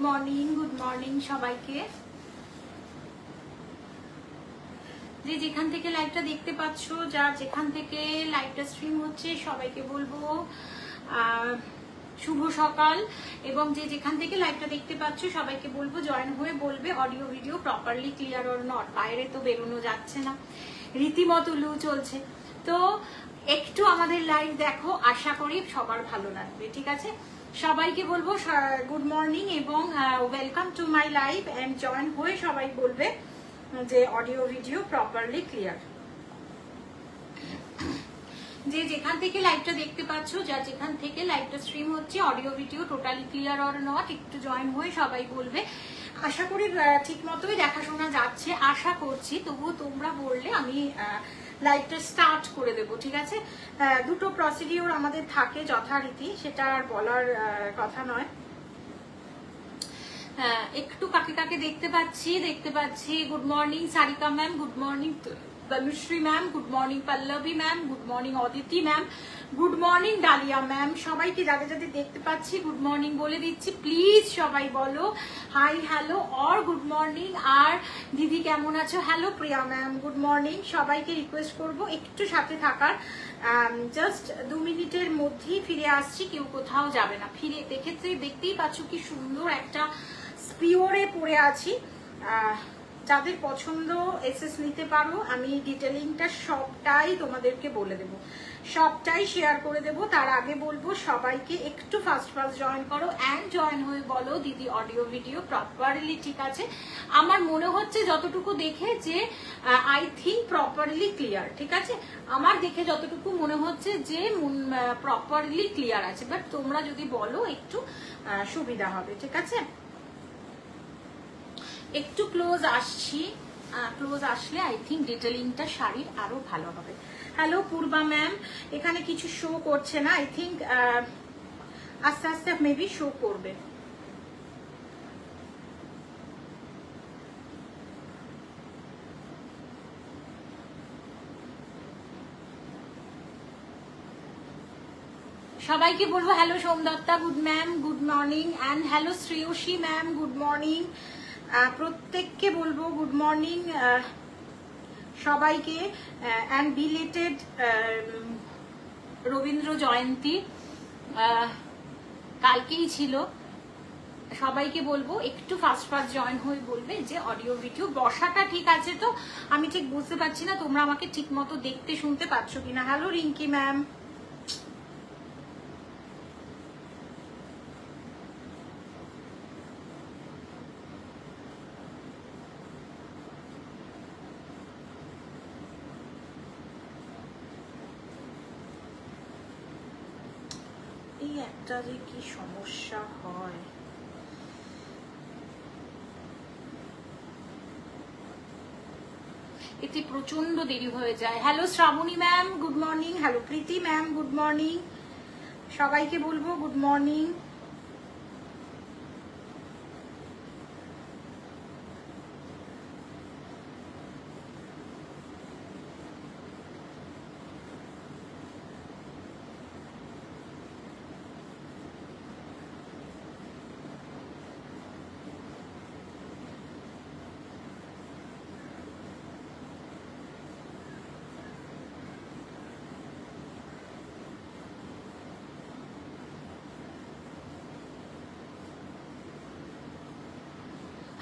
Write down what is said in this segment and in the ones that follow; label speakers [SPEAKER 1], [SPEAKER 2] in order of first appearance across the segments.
[SPEAKER 1] Morning সবাইকে। যে যেখান থেকে লাইভটা দেখতে পাচ্ছ, যার যেখান থেকে লাইভটা স্ট্রিম হচ্ছে, সবাইকে বলবো শুভ সকাল। এবং যে যেখান থেকে লাইভটা দেখতে পাচ্ছ সবাইকে বলবো জয়েন হয়ে বলবে audio video properly clear or not. বাইরে তো বেরোনো যাচ্ছে না, রীতিমতো লু চলছে, তো একটু আমাদের লাইভ দেখো, আশা করি সবার ভালো লাগবে। ঠিক আছে, সবাইকে বলবো গুড মর্নিং এবং welcome to my live and join হয়ে সবাই বলবে যে অডিও ভিডিও প্রপারলি ক্লিয়ার। যে যেখান থেকে লাইভটা দেখতে পাচ্ছ, যা যেখান থেকে লাইভটা স্ট্রিম হচ্ছে, audio video totally clear or not একটু জয়েন হয়ে সবাই বলবে। আশা করি ঠিক মতোই দেখাশোনা যাচ্ছে, আশা করছি। তবুও তোমরা বললে আমি লাইভটা স্টার্ট করে দেবো। ঠিক আছে, দুটো প্রসিডিওর আমাদের থাকে যথারীতি, সেটা আর বলার কথা নয়। একটু কাকে কাকে দেখতে পাচ্ছি। Good morning Sarika ma'am, good morning Tanushree ma'am, good morning Pallavi ma'am, good morning Aditi ma'am, good morning Dalia ma'am. সবাইকে যাদের যাদের দেখতে পাচ্ছি গুড মর্নিং বলে দিচ্ছি। প্লিজ সবাই বলো hi, hello or good morning. আর দিদি কেমন আছো? Hello Priya ma'am, good morning. সবাইকে রিকোয়েস্ট করবো একটু সাথে থাকার। জাস্ট 2 মিনিটের মধ্যেই ফিরে আসছি, কেউ কোথাও যাবে না। ফিরে দেখতেই পাচ্ছ কি সুন্দর একটা স্পিওরে পরে আছি। যাদের পছন্দ এসএস নিতে পারো, আমি ডিটেলিংটা সবটাই তোমাদেরকে বলে দেব, সবটাই শেয়ার করে দেব। তার আগে বলবো সবাইকে একটু ফাস্ট জয়েন করো অ্যান্ড জয়েন হয়ে বলো দিদি অডিও ভিডিও প্রপারলি ঠিক আছে। আমার মনে হচ্ছে যতটুকু দেখে যে আই থিঙ্ক প্রপারলি ক্লিয়ার। ঠিক আছে, আমার দেখে যতটুকু মনে হচ্ছে যে প্রপারলি ক্লিয়ার আছে, বাট তোমরা যদি বলো একটু সুবিধা হবে। ঠিক আছে, একটু ক্লোজ আসছি, ক্লোজ আসলে আই থিঙ্ক ডিটেলিংটা শাড়ির আরো ভালো হবে। হ্যালো পূর্বা ম্যাম, এখানে কিছু শো করছে না, আই থিঙ্ক আস্তে আস্তে মেবি শো করবে। সবাইকে বলবো hello Somdatta, good ma'am, good morning. And hello Shreyasi ma'am, good morning. প্রত্যেককে বলবো গুড মর্নিং সবাইকে। অ্যান্ড বিলেটেড রবীন্দ্র জয়ন্তী কালকেই ছিল। সবাইকে বলবো একটু ফাস্ট জয়েন হয়ে বলবে যে অডিও ভিডিও। বসাটা ঠিক আছে তো? আমি ঠিক বুঝতে পারছি না তোমরা আমাকে ঠিক মতো দেখতে শুনতে পাচ্ছ কিনা। হ্যালো রিঙ্কি ম্যাম, এই একটা যে কি সমস্যা হয়। এতে প্রচন্ড দেরি হয়ে যায়। Hello Shrabani ma'am, good morning. Hello Priti ma'am, good morning. সবাইকে বলবো good morning.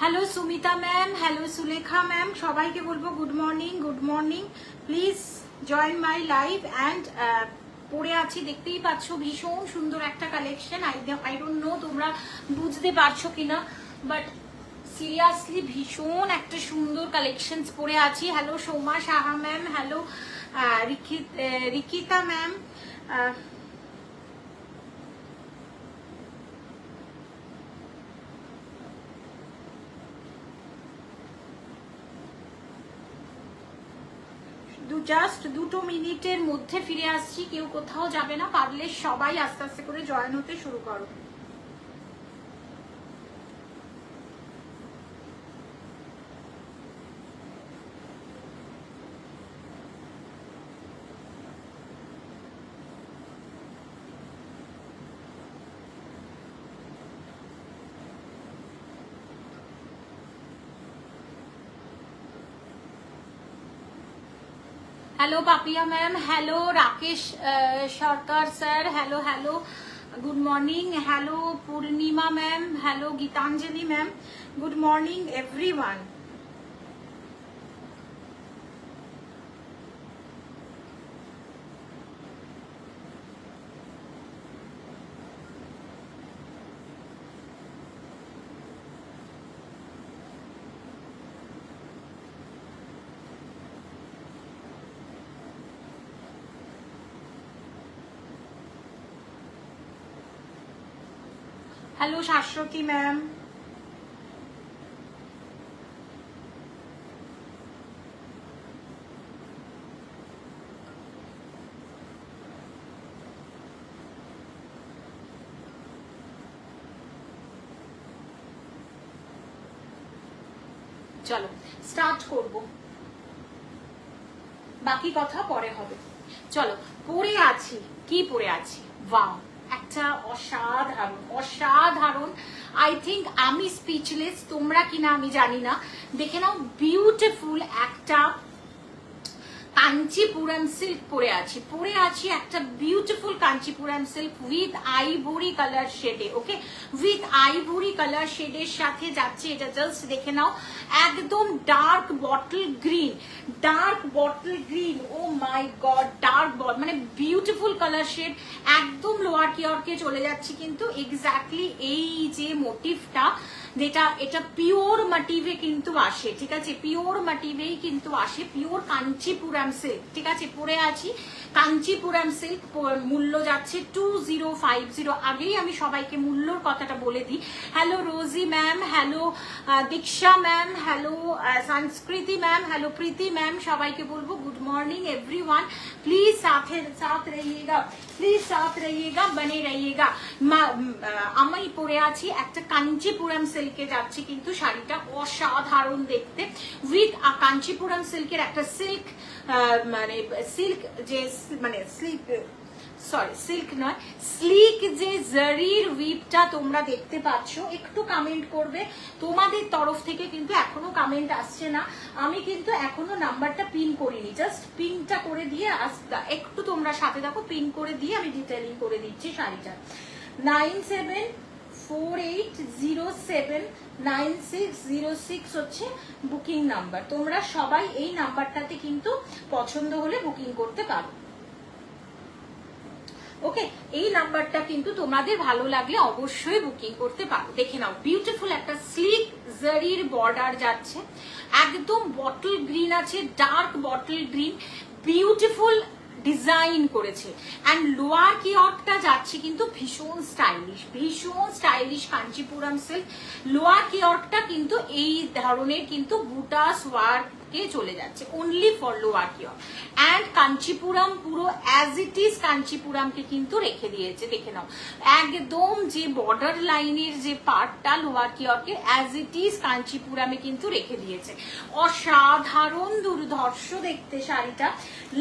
[SPEAKER 1] Hello Sumita ma'am, hello Sulekha ma'am, সবাইকে বলবো good morning, good morning. Please join my live. And পরে আছি দেখতেই পাচ্ছ, ভীষণ সুন্দর একটা কালেকশন। আই ডোন্ট নো তোমরা বুঝতে পারছো কিনা, বাট সিরিয়াসলি ভীষণ একটা সুন্দর কালেকশন পরে আছি। Hello Soma Saha ma'am, hello Rikita ma'am. Just 2 মিনিটের মধ্যে ফিরে আসছি, কেউ কোথাও যাবে না। পারলে সবাই আস্তে আস্তে করে জয়েন হতে শুরু করো। Hello Papia ma'am, hello Rakesh Sarkar sir, hello hello, good morning, hello Purnima ma'am, hello Gitanjali ma'am, good morning everyone. Hello Shashwati ma'am, চলো স্টার্ট করব, বাকি কথা পরে হবে। চলো, পরে আছি, কি পরে আছি, ওয়াও, একটা অসাধারণ অসাধারণ, আই থিঙ্ক আমি স্পিচলেস, তোমরা কিনা আমি জানি না। দেখে নাও, বিউটিফুল একটা কাঞ্চিপুরম সিল্ক পরে আছি একটা beautiful Kanchipuram silk with ivory colour শেডে। ওকে, উইথ আইভরি কালার শেডের সাথে যাচ্ছে এটা, জাস্ট দেখে নাও, একদম dark bottle green, oh my God, dark মানে বিউটিফুল কালার শেড, একদম লোয়ার কিয়রকে চলে যাচ্ছে কিন্তু এক্স্যাক্টলি এই যে মোটিভটা, যেটা এটা পিওর মোটিভে কিন্তু আসে, ঠিক আছে, পিওর মোটিভেই কিন্তু আসে, পিওর কাঞ্চিপুরম সিল্ক, ঠিক আছে, পরে আছি কাঞ্চিপুরম সিল্ক, মূল্য যাচ্ছে 2050। আগেই আমি সবাইকে মূল্যর কথাটা বলে দিই। হ্যালো রোজি ম্যাম, হ্যালো দীক্ষা ম্যাম, হ্যালো সংস্কৃতি ম্যাম, হ্যালো প্রীতি ম্যাম, সবাইকে বলবো গুড মর্নিং এভরিওয়ান, প্লিজ সাথ রহিয়েগা, প্লিজ সাথ রহিয়েগা, বনে রহিয়েগা। আমি পরে আছি একটা কাঞ্চিপুরম সিল্কে যাচ্ছে কিন্তু শাড়িটা অসাধারণ দেখতে, উইথ কাঞ্চিপুরম সিল্কের একটা সিল্ক মানে সিল্ক যে মানে সিল্ক নয়, স্লিক যে জারির উইপটা তোমরা দেখতে পাচ্ছ। একটু কমেন্ট করবে তোমাদের তরফ থেকে, কিন্তু এখনো কমেন্ট আসছে না, আমি কিন্তু এখনো নাম্বারটা পিন করিনি, জাস্ট পিনটা করে দিয়ে একটু তোমরা সাথে দেখো, পিন করে দিয়ে আমি ডিটেইলিং করে দিচ্ছি শাড়িটা। 9748079606 হচ্ছে বুকিং নাম্বার, তোমরা সবাই এই নাম্বারটাতে কিন্তু পছন্দ হলে বুকিং করতে পারো। ওকে, এই নাম্বারটা কিন্তু তোমাদের ভালো লাগলে অবশ্যই বুকিং করতে পারো। দেখে নাও, বিউটিফুল একটা স্লিক জারির বর্ডার যাচ্ছে, একদম বটল গ্রিন আছে, dark bottle green, beautiful design করেছে, অ্যান্ড লোয়ার কিয়রটা যাচ্ছে কিন্তু ভীষণ স্টাইলিশ কাঞ্চিপুরম সিল্ক। লোয়ার কিয়রটা কিন্তু এই ধরনের কিন্তু বুটাস ওয়ার্ক চলে যাচ্ছে, অনলি ফর লোয়ার কিয়র, অ্যান্ড কাঞ্চিপুরম পুরো অ্যাজ ইট ইজ কাঞ্চিপুরমকে কিন্তু রেখে দিয়েছে। দেখে নাও, একদম যে বর্ডার লাইনের যে পার্টটা লোয়ার কিয়রকে অ্যাজ ইট ইজ কাঞ্চিপুরমে কিন্তু রেখে দিয়েছে। অসাধারণ দুর্ধর্ষ দেখতে শাড়িটা।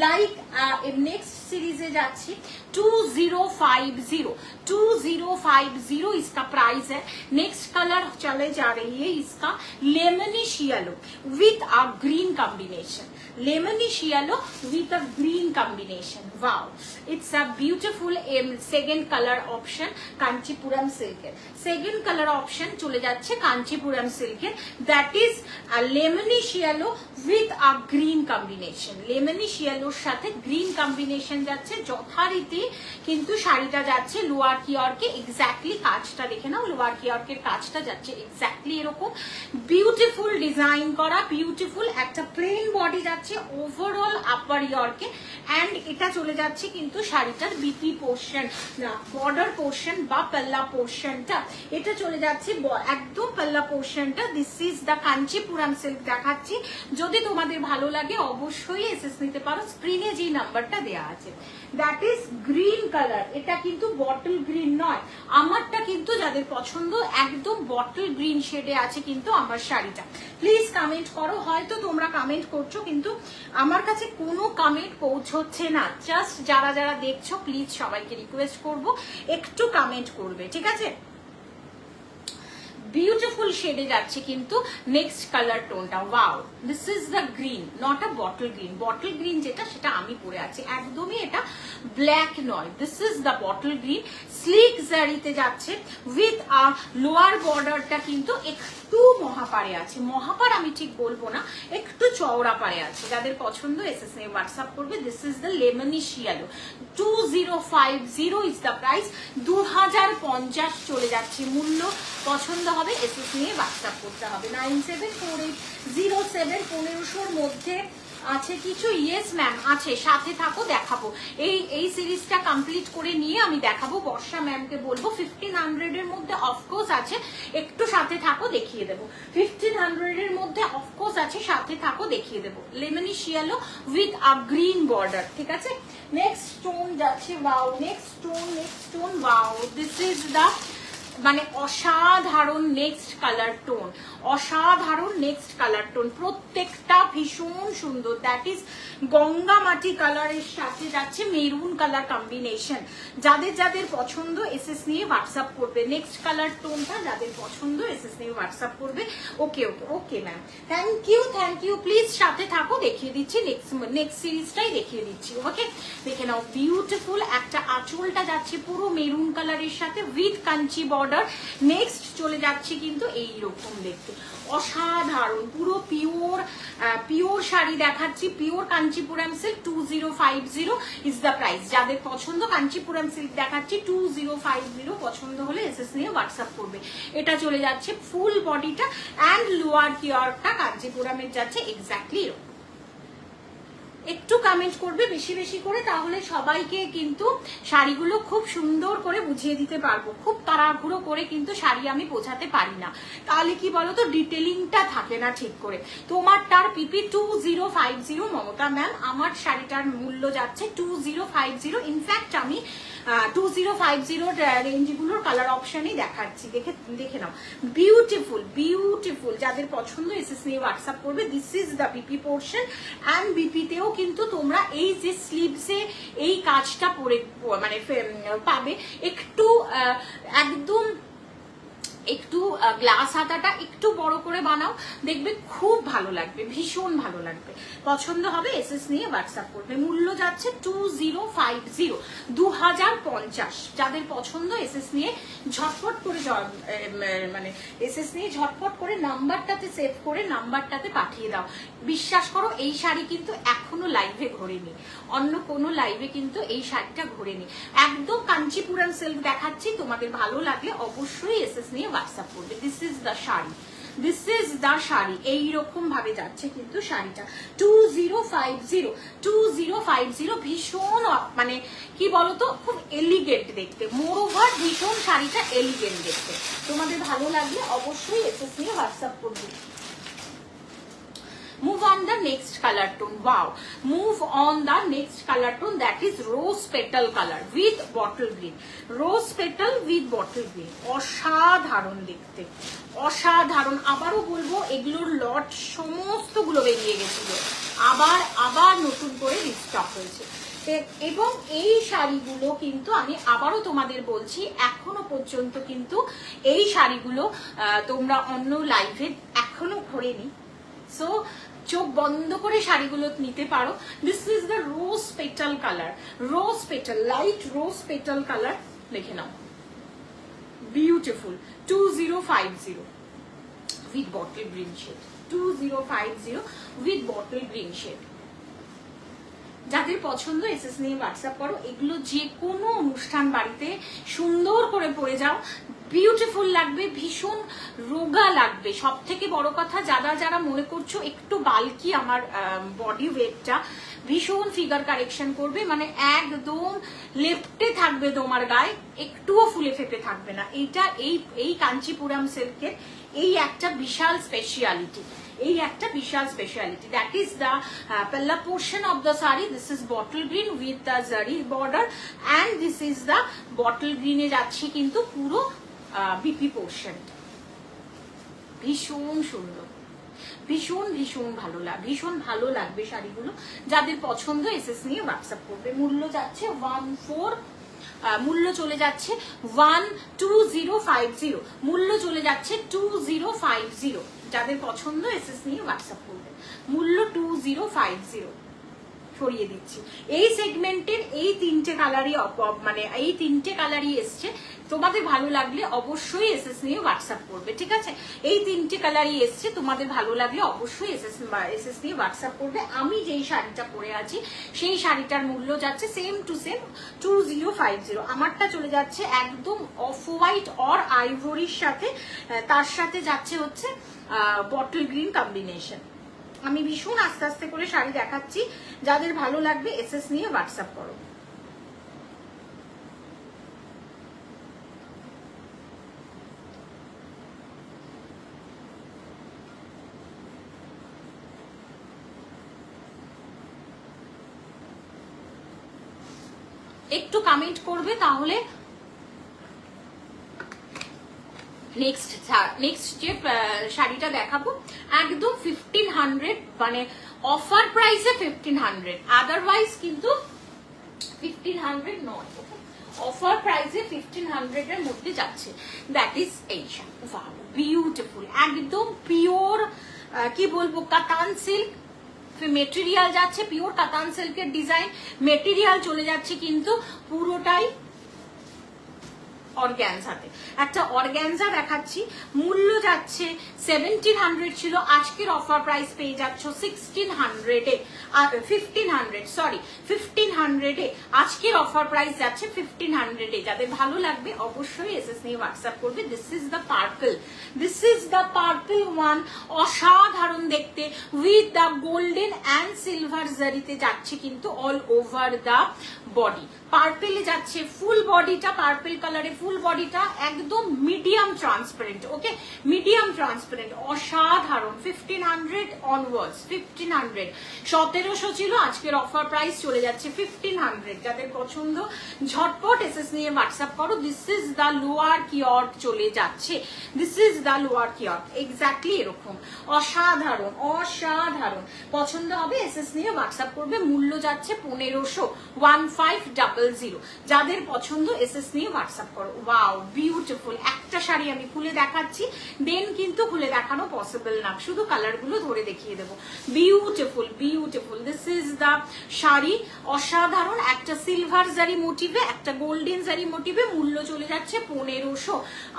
[SPEAKER 1] লাইক नेक्स्ट सीरीजे जाच्छी 2050 इसका प्राइस है। नेक्स्ट कलर चले जा रही है इसका lemonish yellow with a green combination, lemonish yellow with a green combination, wow, it's a beautiful second colour option Kanchipuram सिल्केर। सेकेंड कलर ऑप्शन चले जाच्छे कांचीपुरम सिल्केर, that is lemonish yellow with a green combination. Lemonish येलोर साथे green combination যাচ্ছে যথারীতি, কিন্তু শাড়িটা যাচ্ছে লোয়ার কিয়রকে এক্স্যাক্টলি, কাজটা দেখে নাও, লোয়ার কিয়রকের কাজটা যাচ্ছে এক্স্যাক্টলি এরকম, বিউটিফুল ডিজাইন করা, বিউটিফুল একটা প্লেন বডি যাচ্ছে ওভারঅল আপার ইয়রকে, অ্যান্ড এটা চলে যাচ্ছে কিন্তু শাড়িটার বিপি পোর্শন না বর্ডার পোর্শন বা পাল্লা পোর্শনটা, এটা চলে যাচ্ছে একদম পাল্লা পোর্শনটা। This is the Kanchipuram silk দেখাচ্ছি, যদি তোমাদের ভালো লাগে অবশ্যই এসএস নিতে পারো, স্ক্রিনে যে নাম্বারটা দেয়া আছে। দ্যাট ইজ গ্রিন কালার, এটা কিন্তু বটল গ্রিন নয়, আমারটা কিন্তু যাদের পছন্দ একদম বটল গ্রিন শেডে আছে কিন্তু আমার শাড়িটা। প্লিজ কমেন্ট করো, হয়তো তোমরা কমেন্ট করছো কিন্তু আমার কাছে কোনো কমেন্ট পৌঁছচ্ছে না, জাস্ট যারা যারা দেখছো প্লিজ সবাইকে রিকোয়েস্ট করব একটু কমেন্ট করবে, ঠিক আছে। বিউটিফুল শেডে যাচ্ছে কিন্তু নেক্সট কালার টোনটা। Wow, this is the green, not a bottle green. Bottle green যেটা সেটা আমি পরে আছি, একদমই এটা ব্ল্যাক নয়। This is the bottle green. Sleek জারিতে যাচ্ছে উইথ আ লোয়ার বর্ডারটা কিন্তু একটু মহাপারে আছে, মহাপার আমি ঠিক বলবো না, একটু চওড়া পারে আছে। যাদের পছন্দ এসএস নিয়ে হোয়াটসঅ্যাপ করবে। This is the lemonish yellow, 2050 is the price. 2050 চলে যাচ্ছে মূল্য। পছন্দ হবে এসএস নিয়ে হোয়াটসঅ্যাপ করতে হবে। 9748071500 মধ্যে আছে কিছু? ইয়েস ম্যাম আছে, সাথে থাকো দেখাবো। এই সিরিজটা কমপ্লিট করে নিয়ে আমি দেখাবো। বর্ষা ম্যামকে বলবো 1500 এর মধ্যে অফকোর্স আছে, একটু সাথে থাকো দেখিয়ে দেবো। 1500 এর মধ্যে অফকোর্স আছে, সাথে থাকো দেখিয়ে দেবো। Lemonish yellow with a green border, ঠিক আছে। নেক্সট টোন যাচ্ছে, wow, next tone, wow, this is the মানে অসাধারণ নেক্সট কালার টোন, অসাধারণ নেক্সট কালার টোন, প্রত্যেকটা ভীষণ সুন্দর। দ্যাট ইজ গঙ্গা মাটি কালারের সাথে যাচ্ছে মেরুন কালার কম্বিনেশন। যাদের যাদের পছন্দ এসএস নিয়ে হোয়াটসঅ্যাপ করবে। নেক্সট কালার টোনটা যাদের পছন্দ এসএস নিয়ে হোয়াটসঅ্যাপ করবে। Okay okay okay ma'am, thank you, please সাথে থাকো, দেখিয়ে দিচ্ছি নেক্সট সিরিজটাই দেখিয়ে দিচ্ছি। ওকে, দেখে নাও, বিউটিফুল একটা আঁচলটা যাচ্ছে পুরো মেরুন কালারের সাথে উইথ কাঞ্চি বর্ডার। নেক্সট চলে যাচ্ছে কিন্তু এইরকম দেখতে, অসাধারণ পুরো পিওর শাড়ি দেখাচ্ছি, pure Kanchipuram silk. 2050 is the price. যাদের পছন্দ কাঞ্চিপুরম সিল্ক দেখাচ্ছি 2050, পছন্দ হলে এসএস নিয়ে হোয়াটসঅ্যাপ করবে। এটা চলে যাচ্ছে ফুল বডিটা অ্যান্ড লোয়ার কিয়ারটা কাঞ্চিপুরমের যাচ্ছে এক্স্যাক্টলি এরকম। একটু কমেন্ট করবে বেশি বেশি করে, তাহলে সবাইকে কিন্তু শাড়িগুলো খুব সুন্দর করে বুঝিয়ে দিতে পারবো। খুব তাড়াহুড়ো করে কিন্তু শাড়ি আমি বোঝাতে পারি না, তাহলে কি বলতো ডিটেলিংটা থাকে না ঠিক করে। তোমারটার পিপি 2050 মমতা ম্যাম, আমার শাড়িটার মূল্য যাচ্ছে 2050। ইনফ্যাক্ট আমি 2050 রেঞ্জগুলোর কালার অপশনই দেখাচ্ছি, দেখে নাও। বিউটিফুল, যাদের পছন্দ এসএস নিয়ে হোয়াটসঅ্যাপ করবে। This is the BP portion and বিপিতেও কিন্তু তোমরা এই যে স্লিভসে এই কাজটা পরে মানে পাবে। একটু একদম একটু গ্লাস হাতাটা একটু বড় করে বানাও, দেখবে খুব ভালো লাগবে, ভীষণ ভালো লাগবে। পছন্দ হবে এসএস নিয়ে হোয়াটসঅ্যাপ করবে। মূল্য যাচ্ছে 2050। যাদের পছন্দ এসএস নিয়ে ঝটপট করে মানে এসএস নিয়ে ঝটপট করে নাম্বারটাতে সেভ করে নাম্বারটাতে পাঠিয়ে দাও। বিশ্বাস করো এই শাড়ি কিন্তু এখনো লাইভে ঘোরেনি, অন্য কোনো লাইভে কিন্তু এই শাড়িটা ঘোরেনি। একদম কাঞ্চিপুরম সিল্ক দেখাচ্ছি, তোমাদের ভালো লাগলে অবশ্যই এসএস নিয়ে হোয়াটসঅ্যাপ করবে। দিস ইজ দ্য শাড়ি, এইরকম ভাবে যাচ্ছে কিন্তু শাড়িটা 2050। ভীষণ মানে কি বলতো খুব এলিগেন্ট দেখতে, মোরওভার ভীষণ শাড়িটা এলিগেন্ট দেখতে। তোমাদের ভালো লাগলে অবশ্যই এসএস নিয়ে হোয়াটসঅ্যাপ করবে। Move on the next color tone. Wow, move on the next color tone, that is rose petal color with bottle green. Rose petal with bottle green, অসাধারণ দেখতে, অসাধারণ। আবারও বলবো এগুলোর লট সমস্তগুলো বেরিয়ে গেছিল, আবার নতুন করে রিস্টক হয়েছে। এবং এই শাড়িগুলো কিন্তু আমি আবারও তোমাদের বলছি, এখনো পর্যন্ত কিন্তু এই শাড়িগুলো তোমরা অন্য লাইভে এখনো ঘোরেনি। সো চোখ বন্ধ করে শাড়িগুলো নিতে পারো। This is the rose petal colour, rose petal, light rose petal colour, দেখে নাও। Beautiful 2050 with bottle green shade, 2050 with bottle green shade. যাদের পছন্দ এসএস নিয়ে হোয়াটসঅ্যাপ করো। এগুলো যে কোনো অনুষ্ঠান বাড়িতে সুন্দর করে পরে যাও, বিউটিফুল লাগবে, ভীষণ রোগা লাগবে। সব থেকে বড় কথা, যারা মনে করছো একটু বাল্কি আমার বডি ওয়েটটা, ভীষণ ফিগার কারেকশন করবে, মানে একদম লেফটে থাকবে তোমার গায়ে, একটুও ফুলে ফেপে থাকবে না। এই কাঞ্চিপুরম সিল্কের এই একটা বিশাল speciality, that is the palla portion of the saree. This is bottle green with the zari border and this is the bottle green এ যাচ্ছে কিন্তু পুরো বিপি পোর্শন। ভীষণ সুন্দর, ভীষণ ভালো লাগবে শাড়িগুলো। যাদের পছন্দ এসএস নিয়ে হোয়াটসঅ্যাপ করবে। মূল্য যাচ্ছে মূল্য চলে যাচ্ছে 12050, মূল্য চলে যাচ্ছে 2050। যাদের পছন্দ এসএস নিয়ে হোয়াটসঅ্যাপ করবেন, মূল্য 2050 সরিয়ে দিচ্ছি। এই সেগমেন্টের এই তিনটে কালারই মানে এই তিনটে কালারই এসছে, তোমাদের ভালো লাগলে অবশ্যই এসএস নিয়ে হোয়াটসঅ্যাপ করবে, ঠিক আছে? এই তিনটে কালারই এসছে, তোমাদের ভালো লাগলে অবশ্যই এসএস নিয়ে হোয়াটসঅ্যাপ করবে। আমি যেই শাড়িটা পরে আছি সেই শাড়িটার মূল্য যাচ্ছে সেম টু সেম 2050। আমারটা চলে যাচ্ছে একদম অফ হোয়াইট অর আইভরির সাথে, তার সাথে যাচ্ছে হচ্ছে বটল গ্রিন কম্বিনেশন। আমি ভীষণ আস্তে আস্তে করে শাড়ি দেখাচ্ছি, যাদের ভালো লাগবে এসএস নিয়ে হোয়াটসঅ্যাপ করো। একটু কমেন্ট করবে তাহলে নেক্সট যে শাড়িটা দেখাবো একদম 1500, মানে অফার প্রাইসে 1500, আদারওয়াইজ কিন্তু 1500 নয়, অফার প্রাইসে 1500 এর মধ্যে যাচ্ছে। দ্যাট ইজ এই শাড়ি, বিউটিফুল, একদম পিওর কি বলবো কাতান সিল্ক মেটেরিয়াল যাচ্ছে, পিওর কাতান সিল্কের ডিজাইন মেটেরিয়াল চলে যাচ্ছে কিন্তু পুরোটাই অর্গ্যানজাতে। একটা অর্গ্যানজা দেখাচ্ছি, মূল্য যাচ্ছে 1700 ছিল, আজকের অফার প্রাইস পেয়ে যাচ্ছ 1600 এ, 1500 সরি 1500 এ, আজকের অফার প্রাইস যাচ্ছে 1500 এ। যাদের ভালো লাগবে অবশ্যই এসএস নিয়ে হোয়াটসঅ্যাপ করবে। This is the purple, this is the purple one, অসাধারণ দেখতে, with the golden and silver জারিতে যাচ্ছে কিন্তু অল ওভার দ্য বডি। পার্পেলে যাচ্ছে ফুল বডিটা, পার্পল কালারে ফুল বডিটা একদম medium transparent, okay medium transparent, অসাধারণ। 1500 অনওয়ার্ডস, 1500, 1700 ছিল, আজকের অফার প্রাইস চলে যাচ্ছে 1500। যাদের পছন্দ ঝটপট এসএস নিয়ে হোয়াটসঅ্যাপ করো। দিস ইজ দ্য লোয়ার কিয়র্ক চলে যাচ্ছে, দিস ইজ দ্য লোয়ার কিয়র্ক, এক্স্যাক্টলি এরকম, অসাধারণ অসাধারণ। পছন্দ হবে এসএস নিয়ে হোয়াটসঅ্যাপ করবে, মূল্য যাচ্ছে 1500, 1500। যাদের পছন্দ এসএস নিয়ে হোয়াটসঅ্যাপ করো। ওয়াও বিউটিফুল, একটা শাড়ি আমি খুলে দেখাচ্ছি, দেন কিন্তু খুলে দেখানো পসিবল না, শুধু কালার গুলো ধরে দেখিয়ে দেবো। Beautiful beautiful, this is the sari, অসাধারণ, একটা সিলভার জারি মোটিভে, একটা গোল্ডেন জারি মোটিভে, মূল্য চলে যাচ্ছে 1500,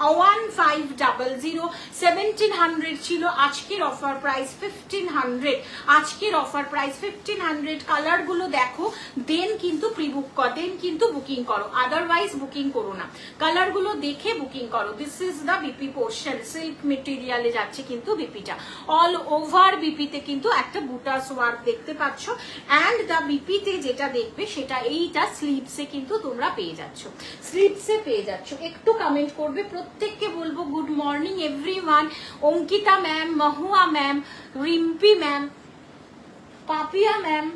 [SPEAKER 1] 1500। 1700 ছিল, আজকের অফার প্রাইস 1500, আজকের অফার প্রাইস 1500। কালার গুলো দেখো, দেন কিন্তু প্রি বুক কর, দেন কিন্তু বুকিং করো, আদারওয়াইজ বুকিং করো না, কালার গুলো দেখে বুকিং করো। This is the BP portion, silk মেটেরিয়ালে যাচ্ছে কিন্তু বিপিটা, অল ওভার বিপিতে কিন্তু একটা বুটাস ওয়ার্ক দেখতে পাচ্ছ, অ্যান্ড দ্য বিপিতে যেটা দেখবে সেটা এইটা স্লিভসে কিন্তু তোমরা পেয়ে যাচ্ছ, স্লিভসে পেয়ে যাচ্ছ। একটু কমেন্ট করবে, প্রত্যেককে বলবো good morning everyone. Ankita ma'am, Mahua ma'am, Rimpi ma'am, Papiya ma'am,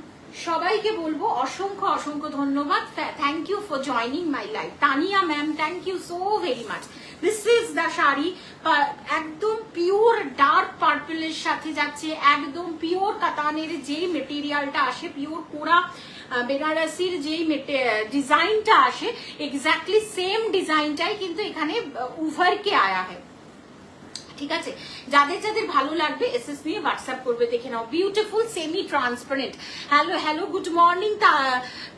[SPEAKER 1] সবাইকে বলবো অসংখ্য অসংখ্য ধন্যবাদ। Thank you for joining my life. Tania ma'am, thank you so very much. This is the sari, একদম পিওর ডার্ক পার্পলের সাথে যাচ্ছে, একদম পিওর কাতানের যেই মেটেরিয়ালটা আসে, পিওর কোরা বেনারসির যেই ডিজাইনটা আসে, এক্স্যাক্টলি সেম ডিজাইনটাই কিন্তু এখানে উভার কে আয়া হয়, ঠিক আছে? যাদের যাদের ভালো লাগবে এসএস নিয়ে হোয়াটসঅ্যাপ করবে, দেখে নাও। Beautiful semi transparent. Hello hello, good morning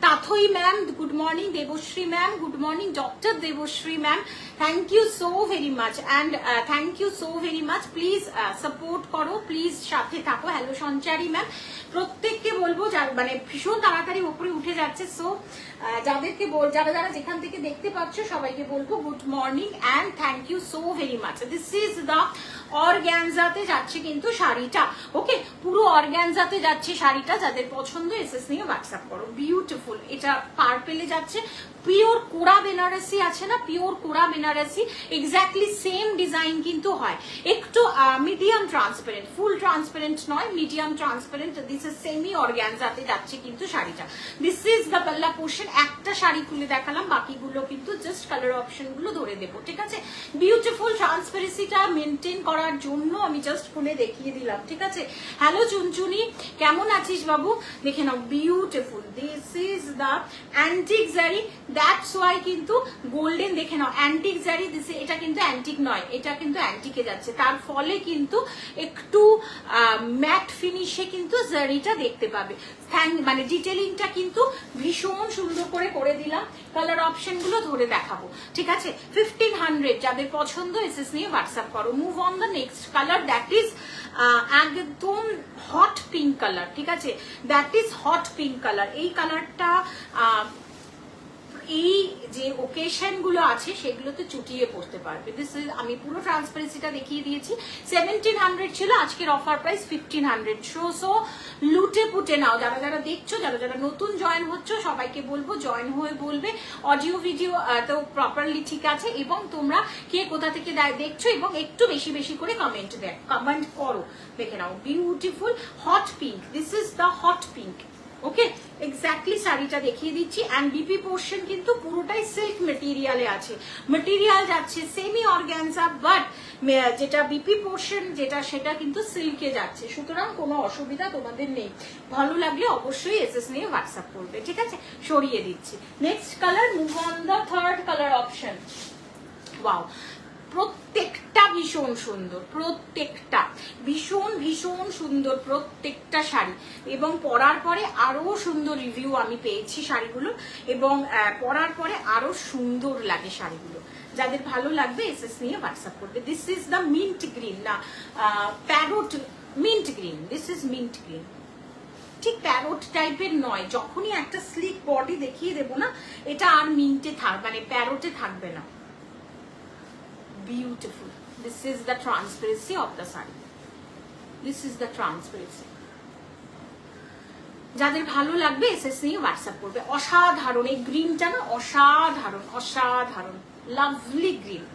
[SPEAKER 1] Tathoi ma'am, good morning Debashree ma'am, good morning doctor Debashree ma'am, thank you so very much, and thank you so very much. Please support করো, প্লিজ সাথে থাকো। Hello সঞ্চারী ma'am, প্রত্যেককে বলবো, মানে ভীষণ তাড়াতাড়ি উপরে উঠে যাচ্ছে, সো যাদেরকে যারা যারা যেখান থেকে দেখতে পাচ্ছ সবাইকে বলবো good morning and thank you so very much. This is the অর্গ্যানজাতে যাচ্ছে কিন্তু শাড়িটা, ওকে পুরো অর্গ্যানজাতে যাচ্ছে শাড়িটা। যাদের পছন্দ এসএস নিয়ে হোয়াটসঅ্যাপ করো। বিউটিফুল, এটা পার্পেলে যাচ্ছে, পিওর কোরা বেনারসি আছে না, পিওর কোরা বেনারসি, এক্স্যাক্টলি সেম ডিজাইন কিন্তু হয়, একটু মিডিয়াম ট্রান্সপারেন্ট, ফুল ট্রান্সপারেন্ট নয়, medium transparent. This is semi অর্গ্যানজাতে যাচ্ছে কিন্তু শাড়িটা। This is the palla portion, একটা শাড়ি খুলে দেখালাম, বাকিগুলো কিন্তু জাস্ট কালার অপশনগুলো ধরে দেবো, ঠিক আছে? বিউটিফুল ট্রান্সপারেন্সিটা মেনটেন করার জন্য আমি জাস্ট খুলে দেখিয়ে দিলাম, ঠিক আছে? হ্যালো চুনচুনি, কেমন আছিস বাবু? দেখে নাও, beautiful, this is the antique zari, that's why কিন্তু গোল্ডেন, দেখে নাও অ্যান্টিক জারি, এটা কিন্তু অ্যান্টিক নয়, এটা কিন্তু অ্যান্টিকে যাচ্ছে, তার ফলে কিন্তু একটু ম্যাট ফিনিশে কিন্তু জারিটা দেখতে পাবে। মানে ডিটেলিংটা কিন্তু ভীষণ সুন্দর করে দিলাম, কালার অপশন গুলো ধরে দেখাবো, ঠিক আছে? 1500 যাদের পছন্দ এসএস নিয়ে হোয়াটসঅ্যাপ করো। Move on the next colour, that is একদম হট পিঙ্ক কালার, ঠিক আছে? That is hot pink colour. এই কালারটা এই যে ওকেশন গুলো আছে সেগুলোতে চুটিয়ে পড়তে পারবে। দিস ইজ, আমি পুরো ট্রান্সপারেন্সিটা দেখিয়ে দিয়েছি। 1700 ছিল, আজকের অফার প্রাইস 1500। সো লুটে পুটে নাও, যারা যারা দেখছো, যারা যারা নতুন জয়েন হচ্ছ, সবাইকে বলবো জয়েন হয়ে বলবে অডিও ভিডিও তো প্রপারলি ঠিক আছে, এবং তোমরা কে কোথা থেকে দেখছো, এবং একটু বেশি বেশি করে কমেন্ট করো। দেখে নাও, beautiful hot pink, this is the hot pink. Okay, exactly শাড়িটা দেখিয়ে দিচ্ছি। অ্যান্ড বিপি পোর্শন কিন্তু পুরোটাই সিল্ক মেটেরিয়ালে আছে, মেটেরিয়াল যাচ্ছে সেমি অর্গানজা, বাট যেটা বিপি পোর্শন যেটা সেটা কিন্তু সিল্কে যাচ্ছে, সুতরাং কোনো অসুবিধা তোমাদের নেই। ভালো লাগলে অবশ্যই এসএস নিয়ে হোয়াটসঅ্যাপ করবে, ঠিক আছে? সরিয়ে দিচ্ছি। Next colour, move on the third colour option. Wow, প্রত্যেকটা ভীষণ সুন্দর, প্রত্যেকটা ভীষণ ভীষণ সুন্দর, প্রত্যেকটা শাড়ি, এবং পরার পরে আরো সুন্দর রিভিউ আমি পেয়েছি শাড়িগুলো, এবং পরার পরে আরো সুন্দর লাগে শাড়িগুলো। যাদের ভালো লাগবে এসএস নিয়ে হোয়াটসঅ্যাপ করবে। This is the mint green, না parrot mint green, this is mint green. ঠিক প্যারোট টাইপের নয়, যখনই একটা স্লিক বডি দেখিয়ে দেবো না, এটা আর মিন্টে মানে প্যারোটে থাকবে না। Beautiful. This is the transparency of the saree. This is the transparency. যাদের ভালো লাগবে এসএস নিয়ে হোয়াটসঅ্যাপ করবে। অসাধারণ এই গ্রিনটা না, অসাধারণ অসাধারণ, লাভলি গ্রিন।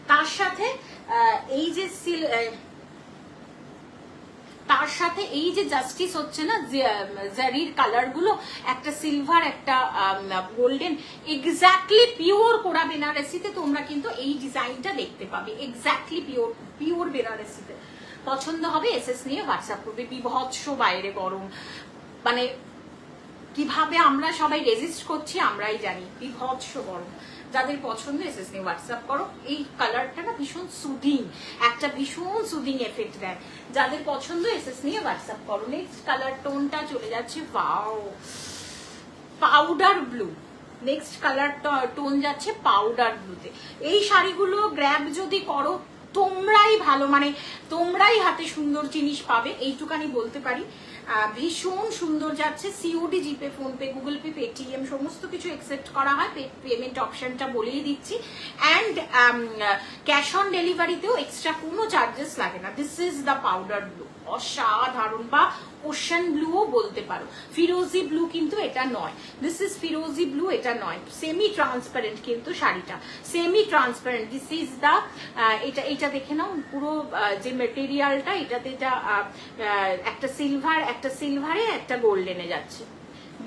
[SPEAKER 1] তার সাথে এই যে তার সাথে এই যে জাস্টিস হচ্ছে না জারির কালার গুলো, একটা সিলভার একটা গোল্ডেন, এক্স্যাক্টলি পিওর কোরা বেনারসিতে তোমরা কিন্তু এই ডিজাইনটা দেখতে পাবে, এক্স্যাক্টলি পিওর বেনারসিতে। পছন্দ হবে এসএস নিয়ে হোয়াটসঅ্যাপ করবে। বিভৎস বাইরে গরম, মানে কিভাবে আমরা সবাই রেজিস্ট করছি আমরাই জানি, বিভৎস গরম। যাদের পছন্দ এসএস নিয়ে হোয়াটসঅ্যাপ করো। এই কালারটা না ভীষণ সুদিং, একটা ভীষণ সুদিং এফেক্ট দেয়। যাদের পছন্দ এসএস নিয়ে হোয়াটসঅ্যাপ করো। নেক্সট কালার টোনটা চলে যাচ্ছে, wow, powder blue. Next colour tone যাচ্ছে পাউডার ব্লুতে। এই শাড়িগুলো গ্র্যাব যদি করো তোমরাই ভালো, মানে তোমরাই হাতে সুন্দর জিনিস পাবে, এইটুকানি বলতে পারি। ভীষণ সুন্দর যাচ্ছে। COD, GPay, PhonePe, Google Pay, Paytm সমস্ত কিছু অ্যাকসেপ্ট করা হয়, পেমেন্ট অপশনটা বলেই দিচ্ছি। অ্যান্ড ক্যাশ অন ডেলিভারিতেও এক্সট্রা কোনো চার্জেস লাগে না। This is the powder blue, অসাধারণ, বা ওশান ব্লুও বলতে পারো। ফিরোজি ব্লু কিন্তু এটা নয়, দিস ইজ ফিরোজি ব্লু, এটা নয়। সেমি ট্রান্সপারেন্ট কিন্তু শাড়িটা, semi transparent. This is the, এটা দেখে নাও পুরো যে মেটেরিয়ালটা, এটাতে এটা একটা সিলভার, একটা সিলভারে একটা গোল্ডেনে যাচ্ছে।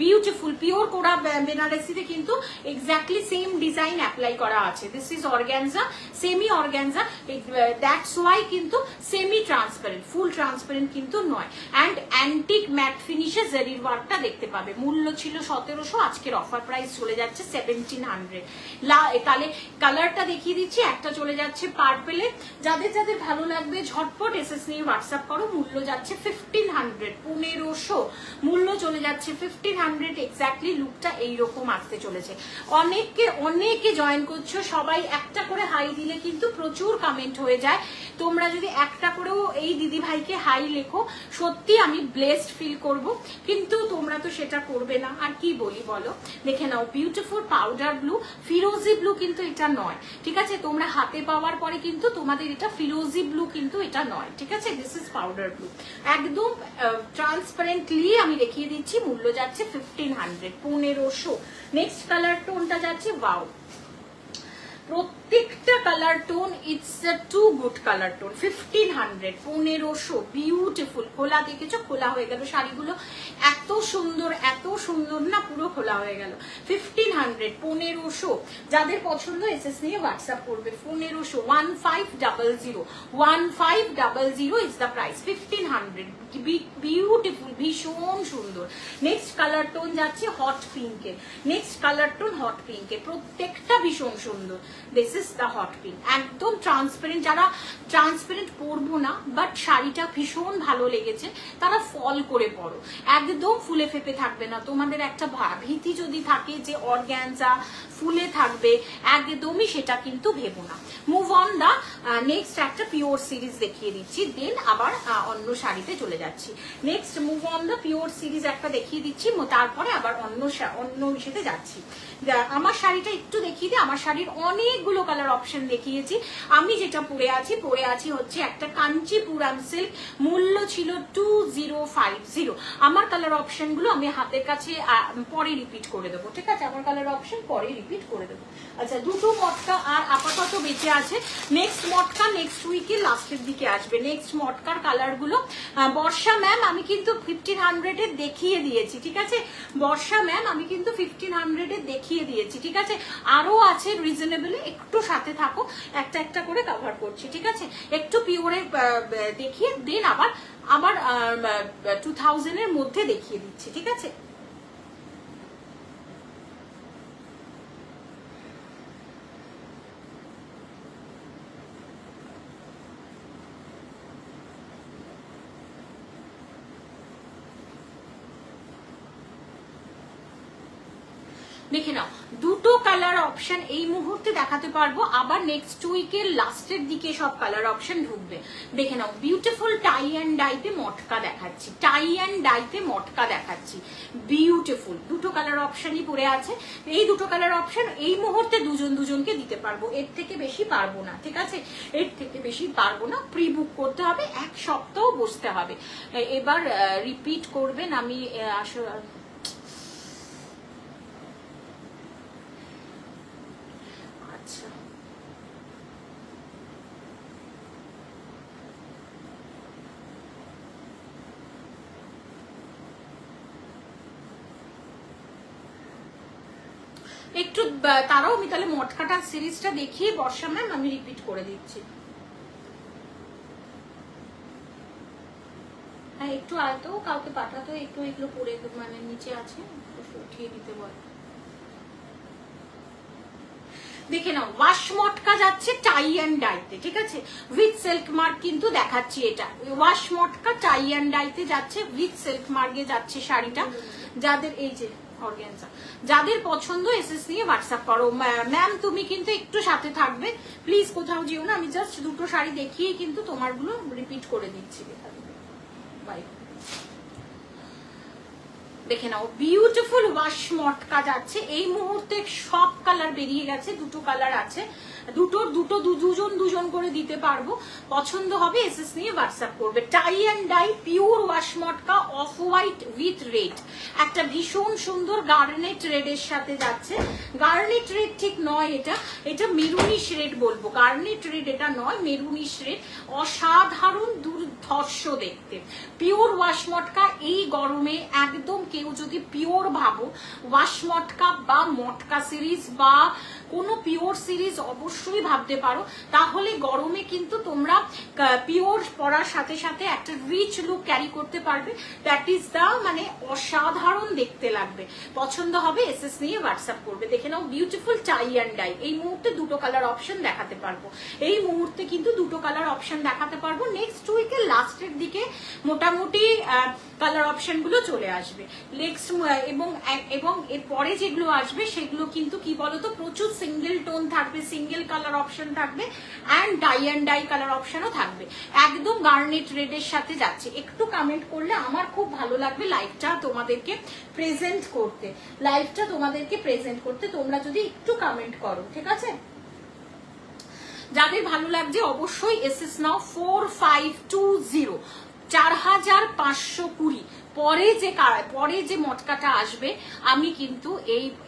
[SPEAKER 1] বিউটিফুল পিওর কোরা বেনারসিতে কিন্তু এক্স্যাক্টলি সেম ডিজাইন অ্যাপ্লাই করা আছে। This is organza, semi organza, that's why কিন্তু সেমি ট্রান্সপারেন্ট, ফুল ট্রান্সপারেন্ট কিন্তু নয়। অ্যান্ড অ্যান্টিক ম্যাট ফিনিশে জারির ওয়ার্কটা দেখতে পাবে। মূল্য ছিল 1700, আজকের অফার প্রাইস চলে যাচ্ছে 1700। তাহলে কালারটা দেখিয়ে দিচ্ছি, একটা চলে যাচ্ছে পার্পেলে। যাদের যাদের ভালো লাগবে ঝটপট এসএস নিয়ে হোয়াটসঅ্যাপ করো। মূল্য যাচ্ছে 1500, 1500 মূল্য চলে যাচ্ছে 1500। এক্স্যাক্টলি লুকটা এইরকম আসতে চলেছে। অনেকে জয়েন করছো, সবাই একটা করে হাই দিলে কিন্তু প্রচুর কমেন্ট হয়ে যায়। তোমরা যদি একটা করেও এই দিদি ভাইকে হাই লেখো, সত্যি আমি ব্লেসড ফিল করব, কিন্তু তোমরা তো সেটা করবে না, আর কি বলি বলো। দেখে নাও, বিউটিফুল পাউডার ব্লু, ফিরোজি ব্লু কিন্তু এটা নয়, ঠিক আছে? তোমরা হাতে পাওয়ার পরে কিন্তু তোমাদের এটা ফিরোজি ব্লু কিন্তু এটা নয়, ঠিক আছে? দিস ইজ পাউডার ব্লু, একদম ট্রান্সপারেন্টলি আমি দেখিয়ে দিচ্ছি। মূল্য যাচ্ছে 1500, 1500। নেক্সট কালার টোনটা যাচ্ছে, ওয়াও, প্রত্যেকটা colour tone it's a too good colour tone. 1500, 1500, beautiful. খোলা দেখেছো, খোলা হয়ে গেল শাড়িগুলো, এত সুন্দর না, পুরো খোলা হয়ে গেল। 1500, 1500, যাদের পছন্দ এসএস নিয়ে হোয়াটসঅ্যাপ করবে। 1500, 1500, 1500 ইজ দ্য প্রাইস। 1500, বিউটিফুল, ভীষণ সুন্দর। নেক্সট কালার টোন যাচ্ছে হট পিঙ্কে। নেক্সট কালার টোন হট পিঙ্কে, প্রত্যেকটা ভীষণ সুন্দর। This is the hot pink, একদম ট্রান্সপারেন্ট। যারা ট্রান্সপারেন্ট পরবো না বাট শাড়িটা ভীষণ ভালো লেগেছে, তারা ফল করে পরো, একদম ফুলে ফেপে থাকবে না। তোমাদের একটা ভীতি যদি থাকে যে অর্গ্যানজা ফুলে থাকবে, একদমই সেটা কিন্তু ভেবো না। মুভ অন দা নেক্সট একটা পিওর সিরিজ দেখিয়ে দিচ্ছি, দেন আবার অন্য শাড়িতে চলে যাচ্ছি। Next move on the pure series একটা দেখিয়ে দিচ্ছি, তারপরে আবার অন্য ইসেতে যাচ্ছি। আমার শাড়িটা একটু দেখিয়ে দিই। আমার শাড়ির অনেকগুলো কালার অপশন দেখিয়েছি। আমি যেটা পরে আছি হচ্ছে একটা কাঞ্চিপুরাম সিল্ক, মূল্য ছিল 2050। আমার কালার অপশন গুলো আমি হাতের কাছে পরে রিপিট করে দেবো, ঠিক আছে? আমার কালার অপশন পরে রিপিট করে দেবো। আচ্ছা, দুটো মটকা আর আপাতত বেঁচে আছে। নেক্সট মটকা নেক্সট উইকের লাস্টের দিকে আসবে। নেক্সট মটকার কালার গুলো বর্ষা ম্যাম আমি কিন্তু 1500 দেখিয়ে দিয়েছি, ঠিক আছে? বর্ষা ম্যাম আমি কিন্তু 1500 দেখিয়ে দিয়েছি, ঠিক আছে? আরো আছে রিজনেবল, একটু সাথে থাকো, একটা একটা করে কভার করছি, ঠিক আছে? একটু পিওরে দেখিয়ে দেন আবার 2000 এর মধ্যে দেখিয়ে দিচ্ছি, ঠিক আছে? দেখে নাও, দুটো কালার অপশন এই মুহূর্তে দেখাতে পারবো, আবার নেক্সট উইকের লাস্টের দিকে সব কালার অপশন ঢুকবে। দেখে নাও, বিউটিফুল টাই অ্যান্ড ডাইতে মটকা দেখাচ্ছি, টাই অ্যান্ড ডাইতে মটকা দেখাচ্ছি, বিউটিফুল। দুটো কালার অপশনই পড়ে আছে। এই দুটো কালার অপশন এই মুহূর্তে দুজনকে দিতে পারবো, এর থেকে বেশি পারবো না, ঠিক আছে? এর থেকে বেশি পারবো না, প্রি বুক করতে হবে, এক সপ্তাহ বসতে হবে। এবার রিপিট করবেন, আমি আসলে একটু তারাও আমি তাহলে মটকাটা সিরিজটা দেখিয়ে বর্ষা ম্যাম আমি রিপিট করে দিচ্ছি। হ্যাঁ, একটু আয়তো কাউকে পাঠাতো, একটু এগুলো পরে মানে নিচে আছে, উঠিয়ে দিতে বল। দেখে নাও, ওয়াশ মটকা যাচ্ছে টাই অ্যান্ড ডাইতে, ঠিক আছে? উইথ সিল্ক মার্ক কিন্তু দেখাচ্ছি, এটা ওয়াশ মটকা টাই অ্যান্ড ডাইতে যাচ্ছে, উইথ সিল্ক মার্কে যাচ্ছে শাড়িটা। যাদের এই যে অর্গানজা, যাদের পছন্দ এসএস নিয়ে হোয়াটসঅ্যাপ করো। ম্যাম তুমি কিন্তু একটু সাথে থাকবে প্লিজ, কোথাও যেও না। আমি জাস্ট দুটো শাড়ি দেখিয়ে কিন্তু তোমারগুলো রিপিট করে দিচ্ছি। বাই। দেখে নাও, বিউটিফুল ওয়াশ মটকা যাচ্ছে এই মুহূর্তে, সব কালার বেরিয়ে গেছে, দুটো কালার আছে, দুজন করে দিতে পারবো। পছন্দ হবে এসএস নিয়ে হোয়াটসঅ্যাপ করবে। Tie and dye pure wash matka, off white with red, একটা ভীষণ সুন্দর গার্নেট রেড এর সাথে যাচ্ছে। গার্নেট রেড ঠিক নয়, এটা মেরুনিশ রেড বলবো, গার্নেট রেড এটা নয়, মেরুনিশ রেড। অসাধারণ দুর্ধর্ষ দেখতে, পিওর ওয়াশ মটকা এই গরমে একদম। কেউ যদি পিওর ভাবো, ওয়াশ মটকা বা মটকা সিরিজ বা কোনো পিওর সিরিজ অবশ্যই ভাবতে পারো, তাহলে গরমে কিন্তু তোমরা পিওর পরার সাথে সাথে একটা রিচ লুক ক্যারি করতে পারবে। দ্যাট ইজ দা মানে অসাধারণ দেখতে লাগবে। পছন্দ হবে এসএস নিয়ে হোয়াটসঅ্যাপ করবে। দেখে নাও, বিউটিফুল টাই অ্যান্ড ডাই। এই মুহূর্তে দুটো কালার অপশন দেখাতে পারবো, এই মুহূর্তে কিন্তু দুটো কালার অপশন দেখাতে পারবো। নেক্সট উইকের লাস্টের দিকে মোটামুটি কালার অপশন গুলো চলে আসবে। নেক্সট এবং এর পরে যেগুলো আসবে সেগুলো কিন্তু কি বলতো, প্রচুর সিঙ্গেল টোন থাকবে, সিঙ্গেল কালার অপশন থাকবে, অ্যান্ড ডাই কালার অপশনও থাকবে। একদম গার্নেট রেড এর সাথে যাচ্ছে। একটু কমেন্ট করলে আমার খুব ভালো লাগবে লাইভটা তোমাদেরকে প্রেজেন্ট করতে, তোমরা যদি একটু কমেন্ট করো, ঠিক আছে? যাদের ভালো লাগছে অবশ্যই এসএস নাও। 4520, 4520, পরে যে মটকাটা আসবে আমি কিন্তু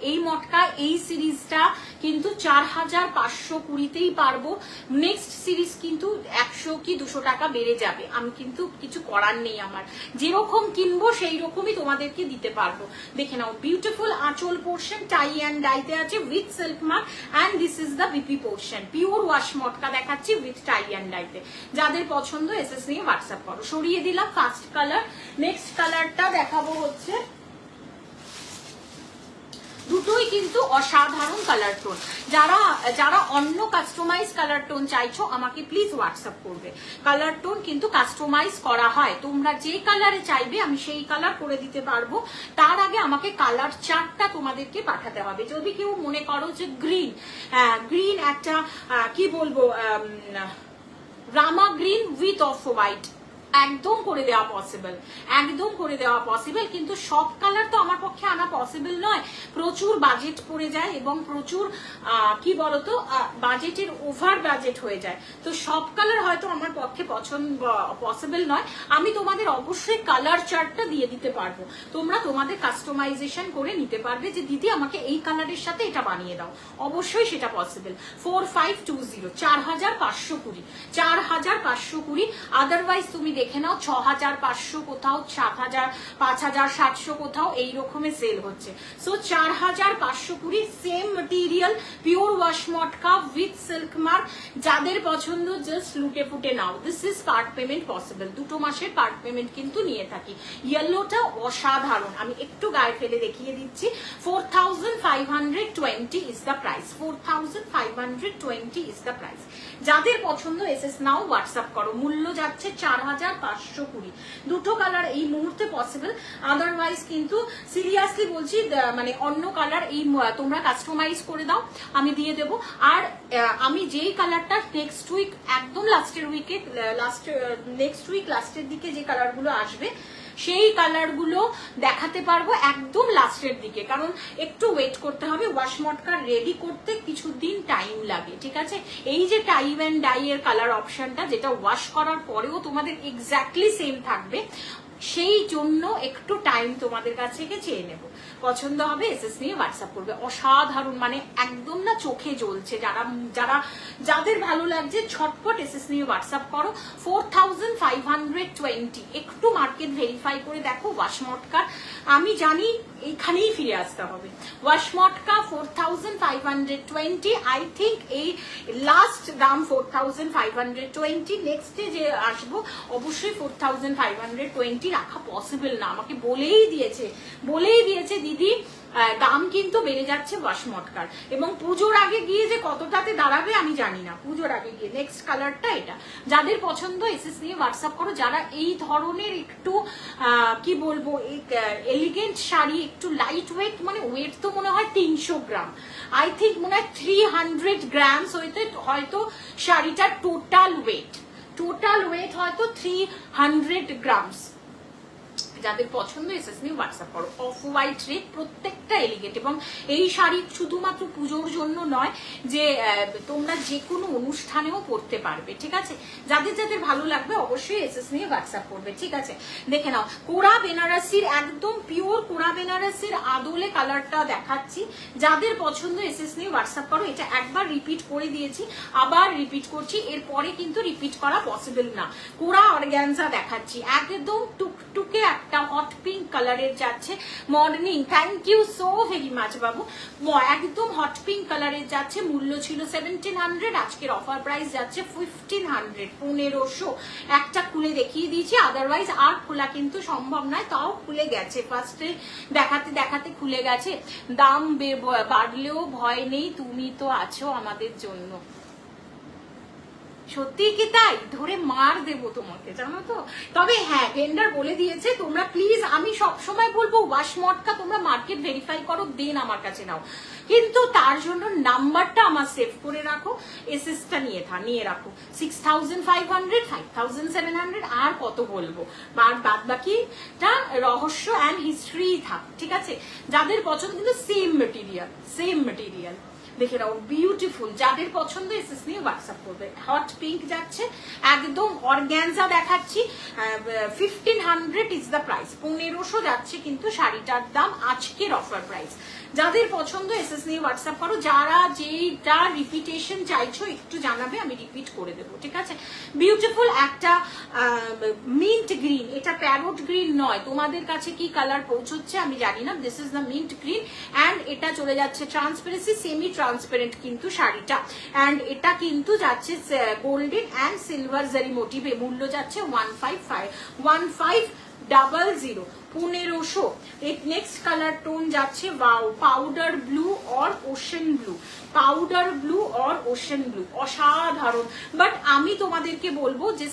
[SPEAKER 1] এই মটকা এই সিরিজটা কিন্তু 4520 পারবো। নেক্সট সিরিজ কিন্তু 100 কি 200 টাকা বেড়ে যাবে, আমি কিন্তু কিছু করার নেই, আমার যেরকম কিনবো সেই রকমই তোমাদেরকে দিতে পারবো। দেখে নাও, beautiful anchal portion tie and ডাইতে আছে with silk mark, and this is the BP portion. Pure wash matka দেখাচ্ছি উইথ টাই অ্যান্ড ডাইতে। যাদের পছন্দ এসএস নিয়ে হোয়াটসঅ্যাপ করো। সরিয়ে দিলাম ফার্স্ট কালার। নেক্সট কালারটা দেখাবো হচ্ছে, দুটোই কিন্তু অসাধারণ কালার টোন। যারা অন্য কাস্টমাইজ কালার টোন চাইছো আমাকে প্লিজ হোয়াটসঅ্যাপ করবে। কালার টোন কিন্তু কাস্টমাইজ করা হয়, তোমরা যে কালারে চাইবে আমি সেই কালার করে দিতে পারবো। তার আগে আমাকে কালার চার্টটা তোমাদেরকে পাঠাতে হবে। যদি কেউ মনে করো যে গ্রিন একটা কি বলবো রামা গ্রিন উইথ অফ হোয়াইট, একদম করে দেওয়া পসিবল, একদম করে দেওয়া পসিবল, কিন্তু সব কালার তো আমার পক্ষে আনা পসিবল নয়, প্রচুর বাজেট পড়ে যায় এবং প্রচুর কি বলতো বাজেটের ওভার বাজেট হয়ে যায়। তো সব কালার হয়তো আমার পক্ষে পসিবল নয়। আমি তোমাদের অবশ্যই কালার চার্টটা দিয়ে দিতে পারবো, তোমরা তোমাদের কাস্টমাইজেশন করে নিতে পারবে যে দিদি আমাকে এই কালারের সাথে এটা বানিয়ে দাও, অবশ্যই সেটা পসিবল। 4520 4520 4520। আদারওয়াইজ তুমি দেখে নাও 6500 কোথাও, 7000 5700 কোথাও এই রকমের সেল হচ্ছে। So 4520 same material, pure wash matka with silk mark. যাদের পছন্দ জাস্ট লুটে ফুটে নাও। This is part payment possible, 2 মাসের পার্ট পেমেন্ট কিন্তু নিয়ে থাকি। ইয়েলোটা অসাধারণ, আমি একটু গায়ে ফেলে দেখিয়ে দিচ্ছি। 4520 is the price, 4520 is the price. যাদের পছন্দ এসএস নাও হোয়াটসঅ্যাপ করো। মূল্য যাচ্ছে 4520। দুটো কালার এই মুহূর্তে পসিবল, আদারওয়াইজ কিন্তু সিরিয়াসলি বলছি মানে অন্য কালার এই তোমরা কাস্টমাইজ করে দাও, আমি দিয়ে দেবো। আর আমি যেই কালারটা নেক্সট উইক একদম লাস্টের উইকে নেক্সট উইক লাস্টের দিকে যে কালারগুলো আসবে সেই কালারগুলো দেখাতে পারবো একদম লাস্টের দিকে, কারণ একটু ওয়েট করতে হবে। ওয়াশ মটকা রেডি করতে কিছুদিন টাইম লাগে, ঠিক আছে। এই যে টাইম অ্যান্ড ডাই এর কালার অপশনটা, যেটা ওয়াশ করার পরেও তোমাদের এক্স্যাক্টলি সেম থাকবে, সেই জন্য একটু টাইম তোমাদের কাছ থেকে চেয়ে নেব। পছন্দ হবে এসএস নিয়ে হোয়াটসঅ্যাপ করবে। অসাধারণ, মানে একদম না চোখে জ্বলছে। যাদের ভালো লাগছে ঝটপট এসএস নিয়ে হোয়াটসঅ্যাপ করো। 4520। একটু মার্কেট ভেরিফাই করে দেখো ওয়াশ মটকার, আমি জানি এইখানেই ফিরে আসতে হবে। Wash matka 4520। আই থিঙ্ক এই লাস্ট দাম 4520। নেক্সটে যে আসবো অবশ্যই 4520 রাখা পসিবল না। আমাকে বলেই দিয়েছে দিদি দাম কিন্তু বেড়ে যাচ্ছে ওয়াশ মটকার, এবং পুজোর আগে গিয়ে যে কতটাতে দাঁড়াবে আমি জানি না। পুজোর আগে গিয়ে নেক্সট কালারটা এটা। যাদের পছন্দ এসএস নিয়ে হোয়াটসঅ্যাপ করো। যারা এই ধরনের একটু কি বলবো এলিগেন্ট শাড়ি, একটু লাইট ওয়েট, মানে ওয়েট তো মনে হয় 300 গ্রাম, আই থিঙ্ক মনে হয় 300 গ্রামস হয়তো শাড়িটার টোটাল ওয়েট হয়তো 300 গ্রামস। যাদের পছন্দ এসএস নিয়ে হোয়াটসঅ্যাপ করো। অফ হোয়াইট রেড, প্রত্যেকটা এলিগেন্ট, এবং এই শাড়ি শুধুমাত্র পুজোর জন্য নয়, যে তোমরা যে কোনো অনুষ্ঠানেও পরতে পারবে, ঠিক আছে। যাদের ভালো লাগবে অবশ্যই এসএস নিয়ে হোয়াটসঅ্যাপ করবে, ঠিক আছে। দেখে নাও, কোরা বেনারসির, একদম পিওর কোরা বেনারসির আদলে কালারটা দেখাচ্ছি। যাদের পছন্দ এসএস নিয়ে হোয়াটসঅ্যাপ করো। এটা একবার রিপিট করে দিয়েছি, আবার রিপিট করছি, এরপরে কিন্তু রিপিট করা পসিবল না। কোরা অর্গানজা দেখাচ্ছি, একদম টুকটুকে একটা হট পিঙ্ক কালারের যাচ্ছে। Morning, thank you so very much বাবু। একদম হট পিঙ্ক কালারের যাচ্ছে। মূল্য ছিল 1700, আজকের অফার প্রাইস যাচ্ছে 1500, 1500। একটা খুলে দেখিয়ে দিয়েছি, আদারওয়াইজ আর খোলা কিন্তু সম্ভব নয়, তাও খুলে গেছে। ফার্স্টে দেখাতে খুলে গেছে। দাম বাড়লেও ভয় নেই, তুমি তো আছো আমাদের জন্য। সত্যি কি তাই? ধরে মার দেবো তোমাকে, জানো তো। তবে হ্যাঁ, ভেন্ডার বলে দিয়েছে তোমরা প্লিজ, আমি সবসময় বলবো ওয়াশ মটকা তোমরা মার্কেট ভেরিফাই করো, দেন আমার কাছে নাও, কিন্তু তার জন্য নাম্বারটা আমার সেভ করে রাখো, এসএসটা নিয়ে রাখো। 6500, 5700, আর কত বলবো, বাদ বাকিটা রহস্য অ্যান্ড হিস্ট্রি থাক, ঠিক আছে। যাদের পছন্দ কিন্তু সেম মেটেরিয়াল। দেখে নাও, বিউটিফুল। যাদের পছন্দ এসএস নিয়ে হোয়াটসঅ্যাপ করবে। হট পিঙ্ক যাচ্ছে, একদম অর্গ্যানজা দেখাচ্ছি, 1500 ইজ দ্য প্রাইস, 1500 যাচ্ছে কিন্তু শাড়িটার দাম, আজকের অফার প্রাইস। যাদের পছন্দ এসএস নিয়ে হোয়াটসঅ্যাপ করো। যারা যেটা রিপিটেশন চাইছো একটু জানাবে, আমি রিপিট করে দেবো, ঠিক আছে? বিউটিফুল একটা মিন্ট গ্রিন, এটা প্যারোট গ্রিন নয়, তোমাদের কাছে কি কালার পৌঁছচ্ছে আমি জানি না। This is the mint green and এটা চলে যাচ্ছে ট্রান্সপারেন্সি, সেমি ট্রান্সপারেন্ট কিন্তু শাড়িটা, অ্যান্ড এটা কিন্তু যাচ্ছে গোল্ডেন অ্যান্ড সিলভার জারি মোটিভে। মূল্য যাচ্ছে 1500, 1500। নেক্সট কালার টোন যাচ্ছে powder blue or ocean blue, powder blue or ocean blue, অসাধারণ। বাট আমি তোমাদেরকে বলবো যে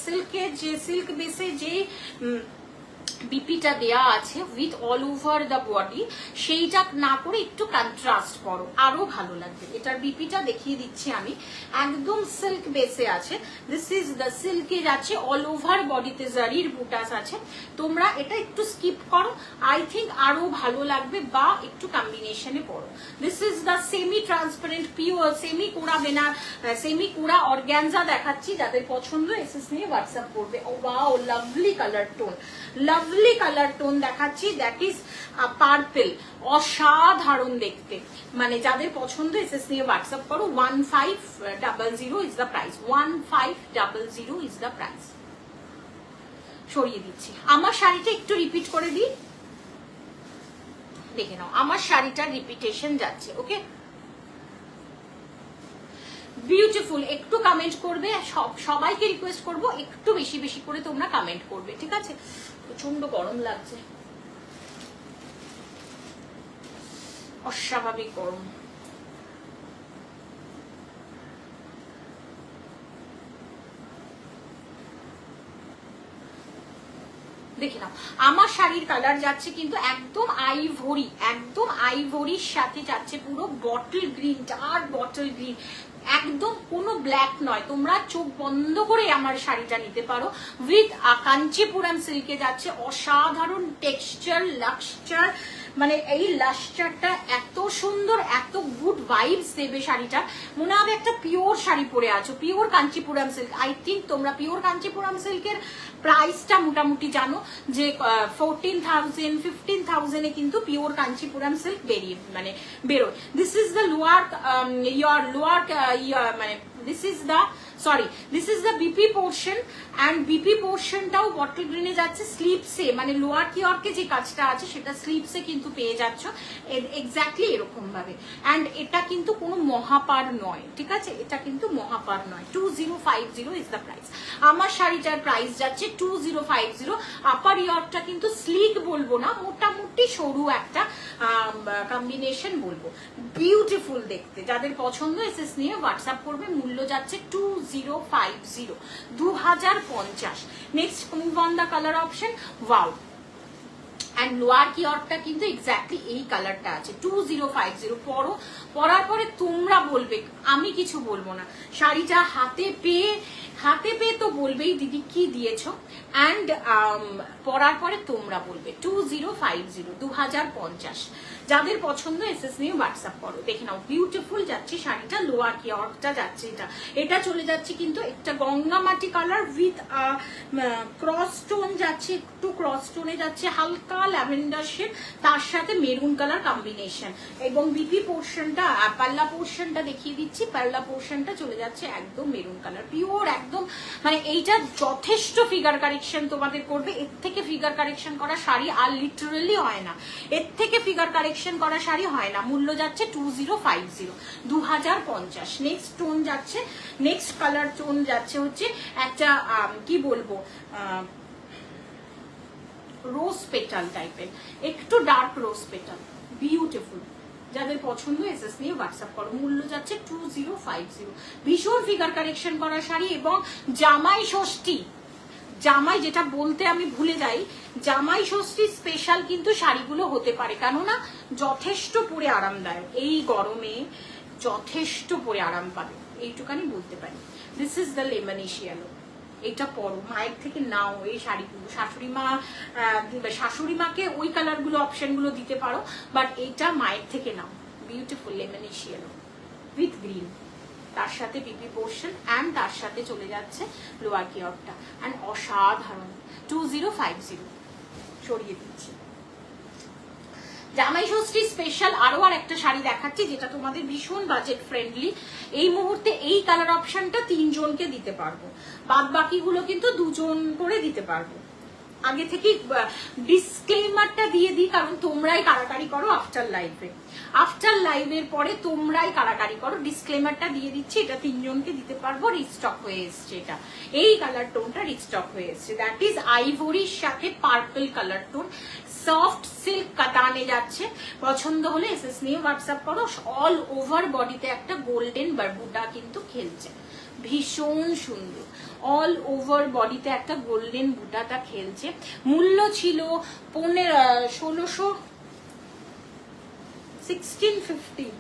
[SPEAKER 1] সিল্ক বেসে যে বিপিটা দেয়া আছে with all over the body, সেইটা না করে একটু কন্ট্রাস্ট করো, আরো ভালো লাগবে। এটার বিপিটা দেখিয়ে দিচ্ছি আমি, একদম সিল্ক বেসে আছে। দিস ইজ দ্য সিল্কে যাচ্ছে, অল ওভার বডিতে জারির বুটাস আছে। তোমরা এটা একটু স্কিপ করো, আই থিঙ্ক আরো ভালো লাগবে, বা একটু কম্বিনেশনে পড়ো। This is the semi transparent pure semi kora semi kora organza দেখাচ্ছি। যাদের পছন্দ এসএস নিয়ে হোয়াটসঅ্যাপ করবে। Oh wow, lovely colour tone, lovely colour tone দেখাচ্ছি, দ্যাট ইজ পার্পল, অসাধারণ দেখতে। মানে যাদের পছন্দ এসএস নিয়ে হোয়াটসঅ্যাপ করো। 1500 is the price, 1500 is the price. সরিয়ে দিচ্ছি। আমার শাড়িটা একটু রিপিট করে দিই, দেখে নাও আমার শাড়িটার রিপিটেশন যাচ্ছে। ওকে, বিউটিফুল। একটু কমেন্ট করবে, সবাইকে রিকোয়েস্ট করবো একটু বেশি বেশি করে তোমরা কমেন্ট করবে, ঠিক আছে? প্রচন্ড গরম লাগছে, অস্বাভাবিক গরম। দেখে নাও আমার শাড়ির কালার যাচ্ছে কিন্তু একদম আইভরি, একদম আইভরির সাথে যাচ্ছে পুরো bottle green, dark bottle green, একদম কোনো ব্ল্যাক নয়। তোমরা চোখ বন্ধ করে আমার শাড়িটা নিতে পারো। উইথ কাঞ্চিপুরম সিল্কে যাচ্ছে, অসাধারণ টেক্সচার, লাক্সচার, মানে এই লাস্টারটা এত সুন্দর, এত গুড ভাইবস দেবে শাড়িটা। মনে হবে একটা পিওর শাড়ি পরে আছো, pure Kanchipuram silk. I think তোমরা পিওর কাঞ্চিপুরম সিল্কের প্রাইসটা মোটামুটি জানো যে 14,000 15,000 এ কিন্তু পিওর কাঞ্চিপুরম সিল্ক বেরোয়। দিস ইজ দ্য লোয়ার মানে this is the BP portion, and BP portionটাও বটল গ্রিনে যাচ্ছে স্লিপসে, মানে লোয়ার কিওরকে যে কাজটা আছে সেটা স্লিপসে কিন্তু পেয়ে যাচ্ছ এক্স্যাক্টলি এরকম ভাবে। অ্যান্ড এটা কিন্তু কোনো মহাপার নয়, ঠিক আছে? এটা কিন্তু মহাপার নয়। 2050 ইজ দ্য প্রাইস। আমার শাড়িটার প্রাইস যাচ্ছে 2050। আপার ইয়রটা কিন্তু স্লিক বলবো না, মোটামুটি সরু একটা কম্বিনেশন বলবো। বিউটিফুল দেখতে। যাদের পছন্দ এসএস নিয়ে হোয়াটসঅ্যাপ করবে। মূল্য যাচ্ছে 2050, 2050। Next move on the colour option, wow. And lower কিওরটা কিন্তু এক্স্যাক্টলি এই কালারটা আছে। 2050 পরার পরে তোমরা বলবে, আমি কিছু বলবো না। শাড়িটা হাতে পেয়ে তো বলবেই দিদি কি দিয়েছো, অ্যান্ড পরার পরে তোমরা বলবে। 2050, 2050। যাদের পছন্দ এসএস নিয়ে হোয়াটসঅ্যাপ করো। দেখে নাও বিউটিফুল যাচ্ছে শাড়িটা, লোয়ার কিওরটা যাচ্ছে, এটা চলে যাচ্ছে কিন্তু একটা গঙ্গামাটি কালার উইথ ক্রস টোন যাচ্ছে, একটু ক্রস টোনে যাচ্ছে, হালকা ল্যাভেন্ডার শেড, তার সাথে মেরুন কালার কম্বিনেশন। এবং বিপি পোর্শনটা, পাল্লা পোর্শনটা দেখিয়ে দিচ্ছি। পাল্লা পোর্শনটা চলে যাচ্ছে একদম মেরুন কালার, পিওর একদম। মানে এইটা যথেষ্ট ফিগার কারেকশন তোমাদের করবে। এর থেকে ফিগার কারেকশন করা শাড়ি আর লিটারালি হয় না, এর থেকে ফিগার কারেকশন করা শাড়ি হয় না। মূল্য যাচ্ছে 2050, 2050। নেক্সট টোন যাচ্ছে, নেক্সট কালার টোন যাচ্ছে হচ্ছে একটা কি বলবো, রোজ পেটাল টাইপের, একটু ডার্ক রোজ পেটাল, বিউটিফুল। যাদের পছন্দ এসএস নিয়ে হোয়াটসঅ্যাপ করো। মূল্য যাচ্ছে 2050। ভীষণ ফিগার কারেকশন করা শাড়ি। এবং জামাই ষষ্ঠী, জামাই যেটা বলতে আমি ভুলে যাই, জামাই ষষ্ঠী স্পেশাল কিন্তু শাড়িগুলো হতে পারে, কেননা যথেষ্ট পরে আরামদায়ক। এই গরমে যথেষ্ট পরে আরাম পাবে, এইটুকানি বলতে পারি। This is the lemonish yellow. এটা পরো, মায়ের থেকে নাও এই শাড়িগুলো। শাশুড়ি মাকে ওই কালারগুলো অপশনগুলো দিতে পারো, বাট এইটা মায়ের থেকে নাও। Beautiful lemonish yellow. With green, তার সাথে বিপি পোর্শন অ্যান্ড তার সাথে চলে যাচ্ছে লোয়ার কিয়রটা অ্যান্ড অসাধারণ 2050 সরিয়ে দিচ্ছি। জামাই ষষ্ঠী স্পেশাল আরো আর একটা শাড়ি দেখাচ্ছি যেটা তোমাদের ভীষণ বাজেট ফ্রেন্ডলি। এই মুহূর্তে এই কালার অপশনটা 3 জনকে দিতে পারবো, বাদ বাকিগুলো কিন্তু 2 জন করে দিতে পারবো। আগে থেকে ডিসক্লেমারটা দিয়ে দিই, কারণ তোমরাই কারাকারি করো আফটার লাইভে, আফটার লাইভের পরে তোমরাই কারাকারি করো। ডিসক্লেমারটা দিয়ে দিচ্ছি, এটা 3 জনকে দিতে পারবো। রিস্টক হয়ে এসছে, এটা এই কালার টোনটা রিস্টক হয়ে এসছে, দ্যাট ইজ আইভরির সাথে purple colour tone, soft silk কাতানে যাচ্ছে। পছন্দ হলে এসএস নিয়ে হোয়াটসঅ্যাপ করো। অল ওভার বডিতে একটা গোল্ডেন বারবুটা কিন্তু খেলছে, ভীষণ সুন্দর। অল ওভার বডিতে একটা গোল্ডেন বুটাটা খেলছে। মূল্য ছিল 1650।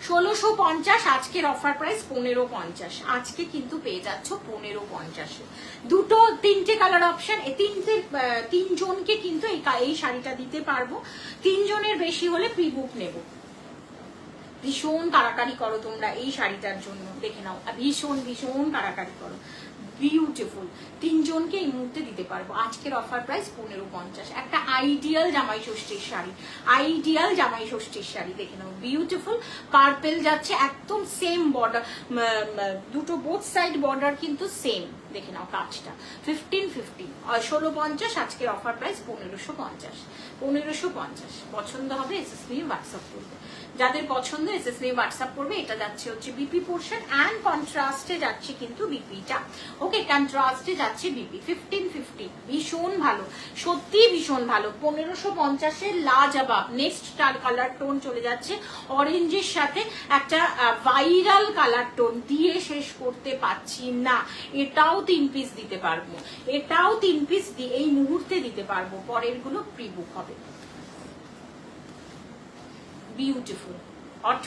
[SPEAKER 1] $1650, আজকের অফার প্রাইস 1550। আজকে কিন্তু পেয়ে যাচ্ছ 1550। দুটো 3টে কালার অপশন, 3 জনকে কিন্তু এই শাড়িটা দিতে পারবো। 3 জনের বেশি হলে প্রি বুক নেব। ভীষণ কারাকারি করো তোমরা এই শাড়িটার জন্য, দেখে নাও, ভীষণ ভীষণ কারাকারি করো, বিউটিফুল। 3 জনকে এই মুহূর্তে দিতে পারবো। আজকের অফার প্রাইস 1550। একটা আইডিয়াল জামাই ষষ্ঠীর শাড়ি, আইডিয়াল জামাই ষষ্ঠীর শাড়ি, দেখে নাও, বিউটিফুল। পার্পেল যাচ্ছে, একদম সেম বর্ডার, দুটো বোথ সাইড বর্ডার কিন্তু সেম, দেখে নাও কাজটা। 1550, 1650। আজকের অফার প্রাইস 1550। 1550 পছন্দ হবে এসএস নিয়ে হোয়াটসঅ্যাপ করবে। যাদের পছন্দ এসএস নিয়ে হোয়াটসঅ্যাপ করবে। এটা যাচ্ছে হচ্ছে বিপি পোর্শন অ্যান্ড কন্ট্রাস্টে যাচ্ছে কিন্তু বিপিটা, ওকে, কন্ট্রাস্টে যাচ্ছে বিপি। 1550, ভীষণ ভালো, সত্যি ভীষণ ভালো। 1550-এর লাজবাব। নেক্সট কালার টোন চলে যাচ্ছে অরেঞ্জের সাথে একটা ভাইরাল কালার টোন, দিয়ে শেষ করতে পারছি না। এটাও 3 পিস দিতে পারবো, এটাও 3 পিস এই মুহূর্তে দিতে পারবো। পরের গুলো প্রি বুক হবে। Beautiful hot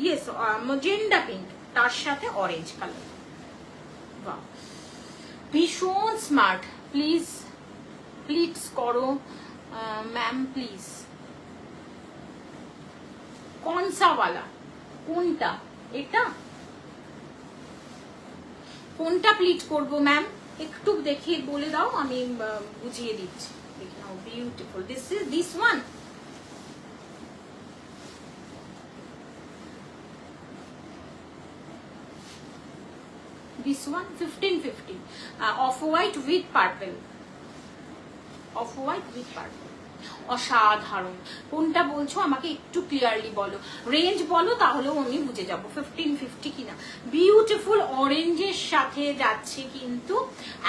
[SPEAKER 1] yes magenta pink, তার সাথে অরেঞ্জ কালার, বাহ, ভীষণ স্মার্ট। প্লিজ প্লিজ করো ম্যাম প্লিজ। কনসা ওয়ালা, কোনটা এটা, কোনটা প্লিট করবো ম্যাম, একটু দেখে বলে দাও, আমি বুঝিয়ে দিচ্ছি। দেখে নাও, beautiful. This one, this one 1550, off white with purple, off white with purple, অসাধারণ। কোনটা বলছো আমাকে একটু ক্লিয়ারলি বলো, রেঞ্জ বলো, তাহলেও আমি বুঝে যাবো 1550 কিনা। বিউটিফুল অরেঞ্জের সাথে যাচ্ছে কিন্তু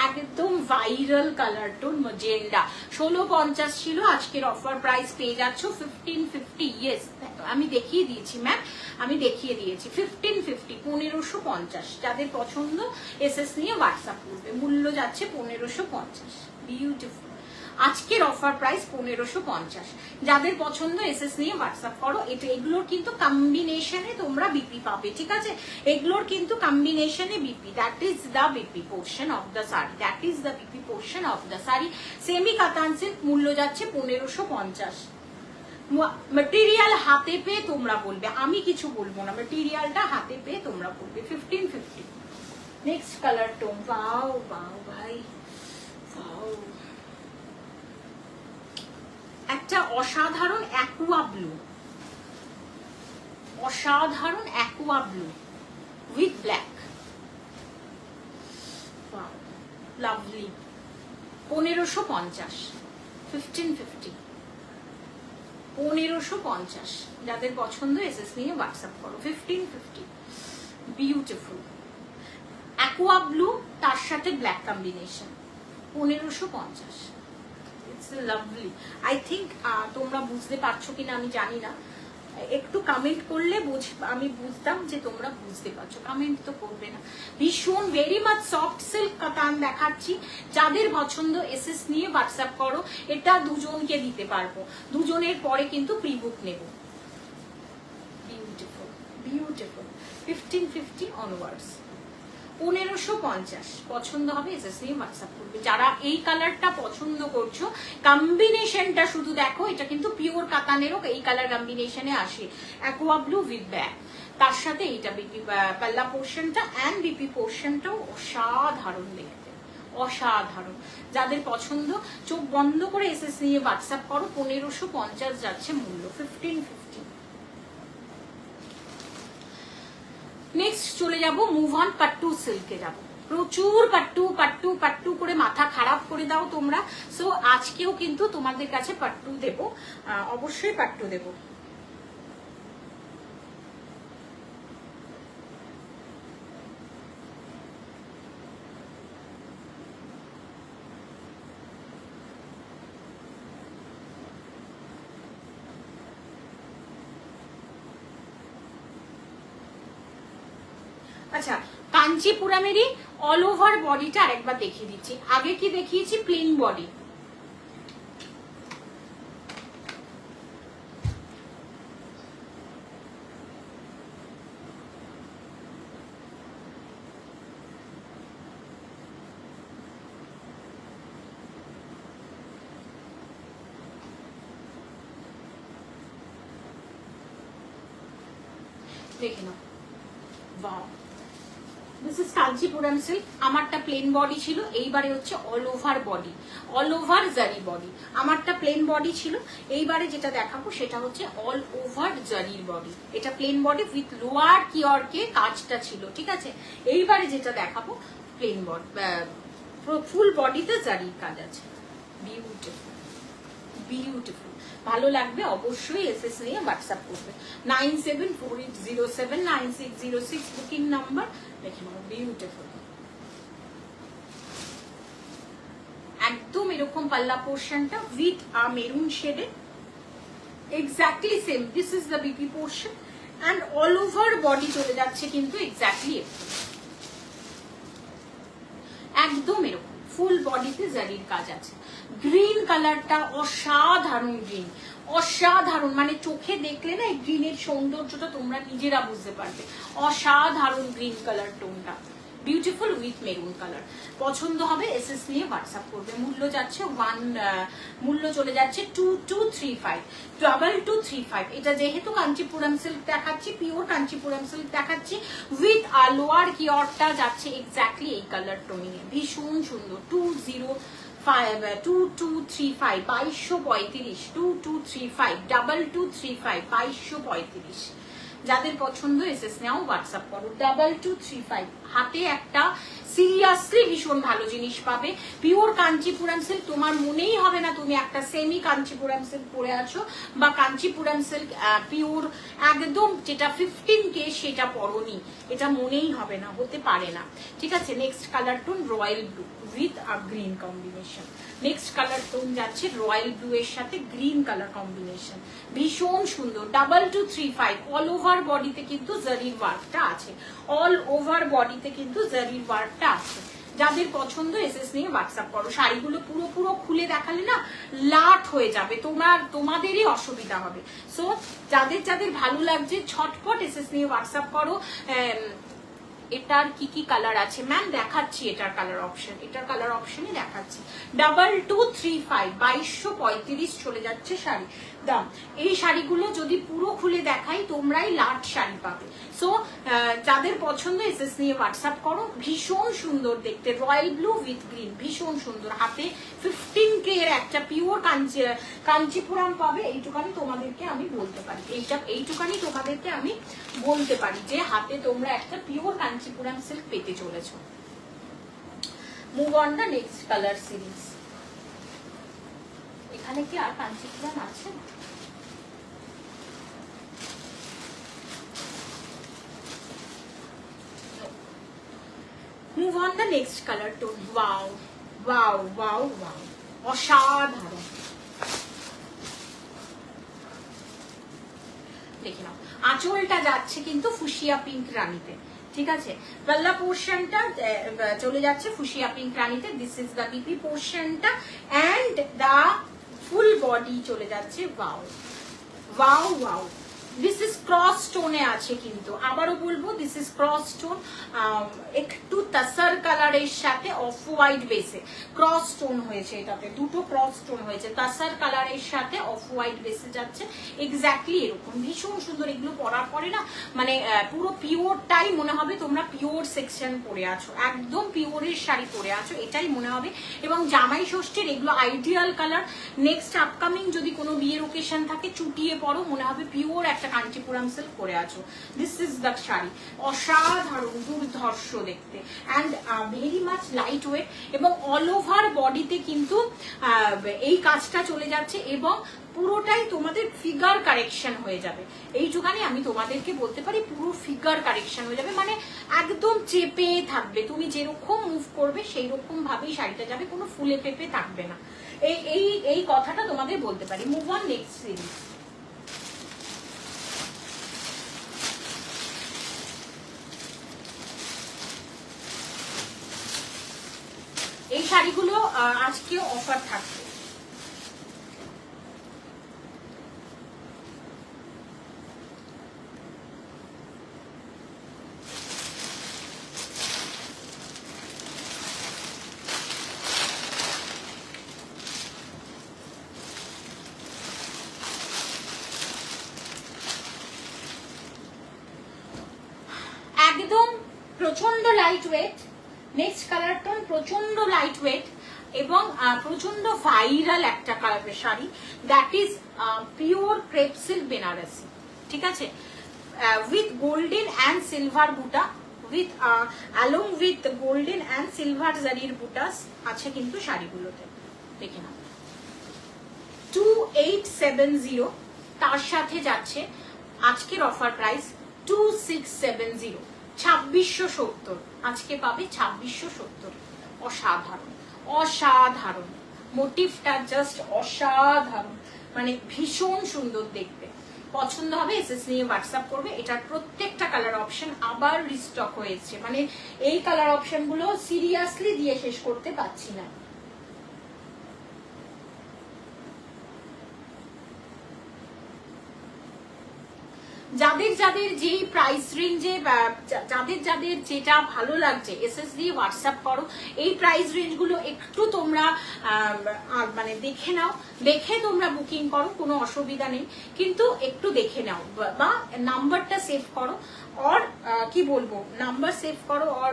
[SPEAKER 1] একদম ভাইরাল কালার টোন ম্যাজেন্ডা। 1650 ছিল, আজকের অফার প্রাইস পেয়ে যাচ্ছ 1550। ইয়েস, আমি দেখিয়ে দিয়েছি ম্যাম, আমি দেখিয়ে দিয়েছি 1550, 1550। যাদের পছন্দ এসএস নিয়ে হোয়াটসঅ্যাপ করবে। মূল্য যাচ্ছে 1550। বিউটিফুল, আজকের অফার প্রাইস 1550। যাদের পছন্দ এসএস নিয়ে হোয়াটসঅ্যাপ করো। এগুলোর কিন্তু কম্বিনেশনে তোমরা বিপি পাবে, ঠিক আছে? এগুলোর কিন্তু কম্বিনেশনে BP, that is the BP portion of the sari, that is the BP portion of the sari. Semi কাতান সিল্ক, মূল্য যাচ্ছে 1550। মেটেরিয়াল হাতে পেয়ে তোমরা বলবে, আমি কিছু বলবো না, মেটেরিয়ালটা হাতে পেয়ে তোমরা বলবে। 1550। Next colour tone, wow wow ভাই, ওয়াও, একটা অসাধারণ অ্যাকুয়া ব্লু, অসাধারণ Aqua blue with black, lovely. 1550, 1550, 1550। যাদের পছন্দ এসএস নিয়ে হোয়াটসঅ্যাপ করো। 1550, বিউটিফুল অ্যাকুয়া ব্লু, তার সাথে black combination, 1550। It's lovely. I think তোমরা বুঝতে পারছো কিনা আমি জানি না, একটু কমেন্ট করলে আমি বুঝতাম যে তোমরা বুঝতে পারছো। কমেন্ট তো করবে না। ভীষণ ভেরি মাচ সফট সিল্ক কাতান দেখাচ্ছি। যাদের পছন্দ এসএস নিয়ে হোয়াটসঅ্যাপ করো। এটা 2 জনকে দিতে পারবো, 2 জনের পরে কিন্তু প্রি বুক নেব। Beautiful beautiful. 1550 অনওয়ার্ডস, 1550 পছন্দ হবে এসএস নিয়ে হোয়াটসঅ্যাপ করবে। যারা এই কালারটা পছন্দ করছো, কম্বিনেশনটা শুধু দেখো, এটা কিন্তু পিওর কাতানেরও এই কালার কম্বিনেশনে আসে, অ্যাকোয়া ব্লু উইথ ব্যাক, তার সাথে এইটা বিপি পাল্লা পোর্শনটা অ্যান্ড বিপি পোর্শনটাও অসাধারণ দেখতে, অসাধারণ। যাদের পছন্দ চোখ বন্ধ করে এসএস নিয়ে হোয়াটসঅ্যাপ করো। 1550 যাচ্ছে মূল্য, 1550। নেক্সট চলে যাব মুভ অন পাট্টু সিল্কে যাব। প্রচুর পাট্টু পাট্টু পাট্টু করে মাথা খারাপ করে দাও তোমরা। সো আজকেও কিন্তু তোমাদের কাছে পাট্টু দেব, অবশ্যই পাট্টু দেব। আচ্ছা, কাঞ্চিপুরামেরই অল ওভার বডিটা আরেকবার দেখিয়ে দিচ্ছি। আগে কি দেখিয়েছি? Plain body. দেখে নাও, wow, this is Kanchipuram silk. আমারটা প্লেন বডি ছিল, এইবারে হচ্ছে all over body, all over zari body. আমারটা প্লেন বডি ছিল, এইবারে যেটা দেখাবো সেটা হচ্ছে অল ওভার জারির বডি। এটা প্লেন বডি উইথ লোয়ার কিওরকে কাজটা ছিল, ঠিক আছে। এইবারে যেটা দেখাবো প্লেন বডি, ফুল বডিতে জারির কাজ আছে। বিউটিফুল, বিউটিফুল, ভালো লাগবে। অবশ্যই এসএস নিয়ে হোয়াটসঅ্যাপ করবে। 9748079606 বুকিং নাম্বার। দেখে নাও, বিউটিফুল, একদম এরকম পাল্লা পোর্শনটা উইথ মেরুন শেডে, exactly same. This is the BP portion and all over body চলে যাচ্ছে কিন্তু এক্স্যাক্টলি একদম এরকম ফুল বডিতে জারির কাজ আছে। গ্রিন কালারটা অসাধারণ, গ্রিন অসাধারণ, মানে চোখে দেখলে না এই গ্রিনের সৌন্দর্যটা তোমরা নিজেরা বুঝতে পারবে। অসাধারণ গ্রিন কালার টোনটা, বিউটিফুল উইথ মেরুন কালার। পছন্দ হবে এসএস নিয়ে হোয়াটসঅ্যাপ করবে। মূল্য যাচ্ছে মূল্য চলে যাচ্ছে 2235, 2235। এটা যেহেতু কাঞ্চিপুরম সিল্ক দেখাচ্ছি, পিওর কাঞ্চিপুরম সিল্ক দেখাচ্ছি, উইথ লোয়ার কিওরটা যাচ্ছে এক্স্যাক্টলি এই কালার টোনিং এ, ভীষণ সুন্দর। 2235, 2235, 2235, 2235, 2235। যাদের পছন্দ এসএস নাও হোয়াটসঅ্যাপ করো। 2235। হাতে একটা সিরিয়াসলি ভীষণ ভালো জিনিস পাবে, পিওর কাঞ্চিপুরম সিল্ক। তোমার মনেই হবে না তুমি একটা সেমি কাঞ্চিপুরম সিল্ক পরে আছো, বা কাঞ্চিপুরম সিল্ক পিওর একদম যেটা 15K সেটা পরনি, এটা মনেই হবে না, হতে পারে না, ঠিক আছে। Next colour tone royal blue with green combination. Next colour tone যাচ্ছে রয়্যাল ব্লু এর সাথে গ্রিন কালার কম্বিনেশন, ভীষণ সুন্দর। 2235। অল ওভার বডিতে কিন্তু জারির ওয়ার্কটা আছে, অল ওভার বডিতে কিন্তু জারির ওয়ার্কটা আছে। যাদের পছন্দ এসএস নিয়ে হোয়াটসঅ্যাপ করো। শাড়িগুলো পুরো খুলে দেখালে না লাট হয়ে যাবে, তোমাদেরই অসুবিধা হবে। সো যাদের যাদের ভালো লাগছে ছটপট এসএস নিয়ে হোয়াটসঅ্যাপ করো। এটার কি কি কালার আছে ম্যাম দেখাচ্ছি, এটার কালার অপশন, এটার কালার অপশনই দেখাচ্ছি। 2235, 2235 চলে যাচ্ছে শাড়ি দাম। এই শাড়িগুলো যদি পুরো খুলে দেখাই তোমরাই লাট শাড়ি পাবে। সো যাদের পছন্দ এসএস নিয়ে হোয়াটসঅ্যাপ করো। ভীষণ সুন্দর দেখতে, রয়্যাল ব্লু উইথ গ্রিন, ভীষণ সুন্দর। হাতে 15K এর একটা পিওর কাঞ্চিপুরম পাবে, এইটুকানি তোমাদেরকে আমি বলতে পারি, এইটুকানি তোমাদেরকে আমি বলতে পারি যে হাতে তোমরা একটা পিওর কাঞ্চিপুরম সিল্ক পেতে চলেছ। Move on the next colour series. এখানে কি আর কাঞ্চিপুরম আছে? Move on the next colour tone. Wow wow wow wow, অসাধারণ। দেখে নাও, আঁচলটা যাচ্ছে কিন্তু ফুশিয়া পিঙ্ক রানীতে, ঠিক আছে। পাল্লা পোর্শনটা চলে যাচ্ছে ফুশিয়া পিঙ্ক রানীতে। দিস ইজ দ্য বিপি পোর্শনটা অ্যান্ড দ্য ফুল বডি চলে যাচ্ছে। Wow wow wow, this is cross স্টোনে আছে, কিন্তু আবারও বলবো দিস ইজ ক্রস স্টোন, একটু তাসার কালারের সাথে অফ হোয়াইট বেসে ক্রস স্টোন হয়েছে, এটাতে দুটো ক্রস স্টোন হয়েছে, তাসার কালারের সাথে অফ হোয়াইট বেসে যাচ্ছে, এক্স্যাক্টলি এরকম ভীষণ সুন্দর। এগুলো পরার পরে না মানে পুরো পিওরটাই মনে হবে তোমরা পিওর সেকশন পরে আছো, একদম পিওরের শাড়ি পরে আছো, এটাই মনে হবে। এবং জামাই ষষ্ঠীর এগুলো আইডিয়াল কালার। নেক্সট আপকামিং যদি কোনো বিয়ের ওকেশন থাকে চুটিয়ে পরো, মনে হবে পিওর একটা কাঞ্চিপুরম সিল্ক পরে আছো। দিস ইজ দ্য শাড়ি, অসাধারণ দুর্ধর্ষ দেখতে and very much light weight, এবং অল ওভার বডিতে কিন্তু এই কাজটা চলে যাচ্ছে এবং পুরোটাই তোমাদের ফিগার কারেকশন হয়ে যাবে। এইটুখানি আমি তোমাদেরকে বলতে পারি, পুরো ফিগার কারেকশন হয়ে যাবে, মানে একদম চেপে থাকবে, তুমি যেরকম মুভ করবে সেই রকম ভাবেই শাড়িটা যাবে, কোনো ফুলে পেপে থাকবে না। এই কথাটা তোমাদের বলতে পারি। Move on next series. এই শাড়িগুলো আজকে অফার থাকবে। একদম প্রচন্ড light weight, next colour tone প্রচন্ড লাইট ওয়েট এবং প্রচন্ড ভাইরাল একটা কালারের শাড়ি, that is pure crepe silk Benarasi, ঠিক আছে, উইথ গোল্ডেন অ্যান্ড সিলভার বুটা, with along with golden and silver জারির বুটাস আছে কিন্তু শাড়িগুলোতে, দেখে নাও। 2870, তার সাথে যাচ্ছে আজকের অফার প্রাইস 2670, 2670, আজকে পাবে 2670। অসাধারণ অসাধারণ, মোটিভটা জাস্ট অসাধারণ, মানে ভীষণ সুন্দর দেখতে। পছন্দ হবে এসএস নিয়ে হোয়াটসঅ্যাপ করবে। এটার প্রত্যেকটা কালার অপশন আবার রিস্টক হয়েছে, মানে এই কালার অপশন গুলো সিরিয়াসলি দিয়ে শেষ করতে পারছি না। যাদের যাদের যেই প্রাইস রেঞ্জে, যাদের যাদের যেটা ভালো লাগছে এসএস দিয়ে হোয়াটসঅ্যাপ করো। এই প্রাইস রেঞ্জগুলো একটু তোমরা মানে দেখে নাও, দেখে তোমরা বুকিং করো, কোনো অসুবিধা নেই, কিন্তু একটু দেখে নাও বা নাম্বারটা সেভ করো, অর কি বলবো, নাম্বার সেভ করো অর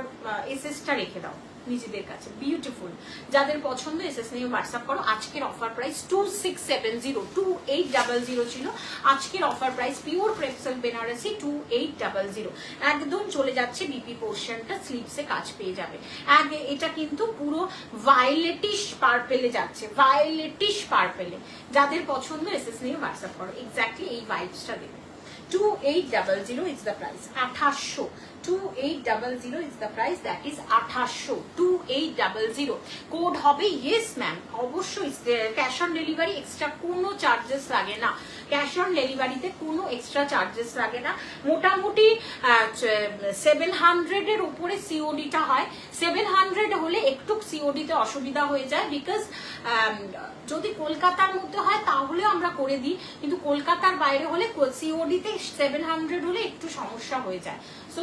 [SPEAKER 1] এসএসটা রেখে দাও নিজেদের কাছে। বিউটিফুল, যাদের পছন্দ এসএস নিয়ে হোয়াটসঅ্যাপ করো। আজকের অফার প্রাইস 2670, 2800 ছিল আজকের offer price. Pure crepe silk Benarasi 2800, একদম চলে যাচ্ছে বিপি পোর্শনটা, স্লিভসে কাজ পেয়ে যাবে। এটা কিন্তু পুরো ভায়োলেটিশ পার্পেলে যাচ্ছে, ভায়োলেটিশ পার্পেলে। যাদের পছন্দ এসএস নিয়ে হোয়াটসঅ্যাপ করো, এক্স্যাক্টলি এই ভাইবসটা দেবে। 2800 is the price, 2800, 2800 is the price, that is 2800, 2800 code হবে। ইয়েস ম্যাম, অবশ্যই ক্যাশ অন ডেলিভারি, এক্সট্রা কোনো চার্জেস লাগে না, ক্যাশ অন ডেলিভারিতে কোনো এক্সট্রা চার্জেস লাগে না। মোটামুটি 700 এর উপরে সিওডিটা হয়, 700 হলে একটু সিওডিতে অসুবিধা হয়ে যায়, বিকজ যদি কলকাতার মধ্যে হয় তাহলেও আমরা করে দিই, কিন্তু কলকাতার বাইরে হলে সিওডিতে 700 হলে একটু সমস্যা হয়ে যায়। সো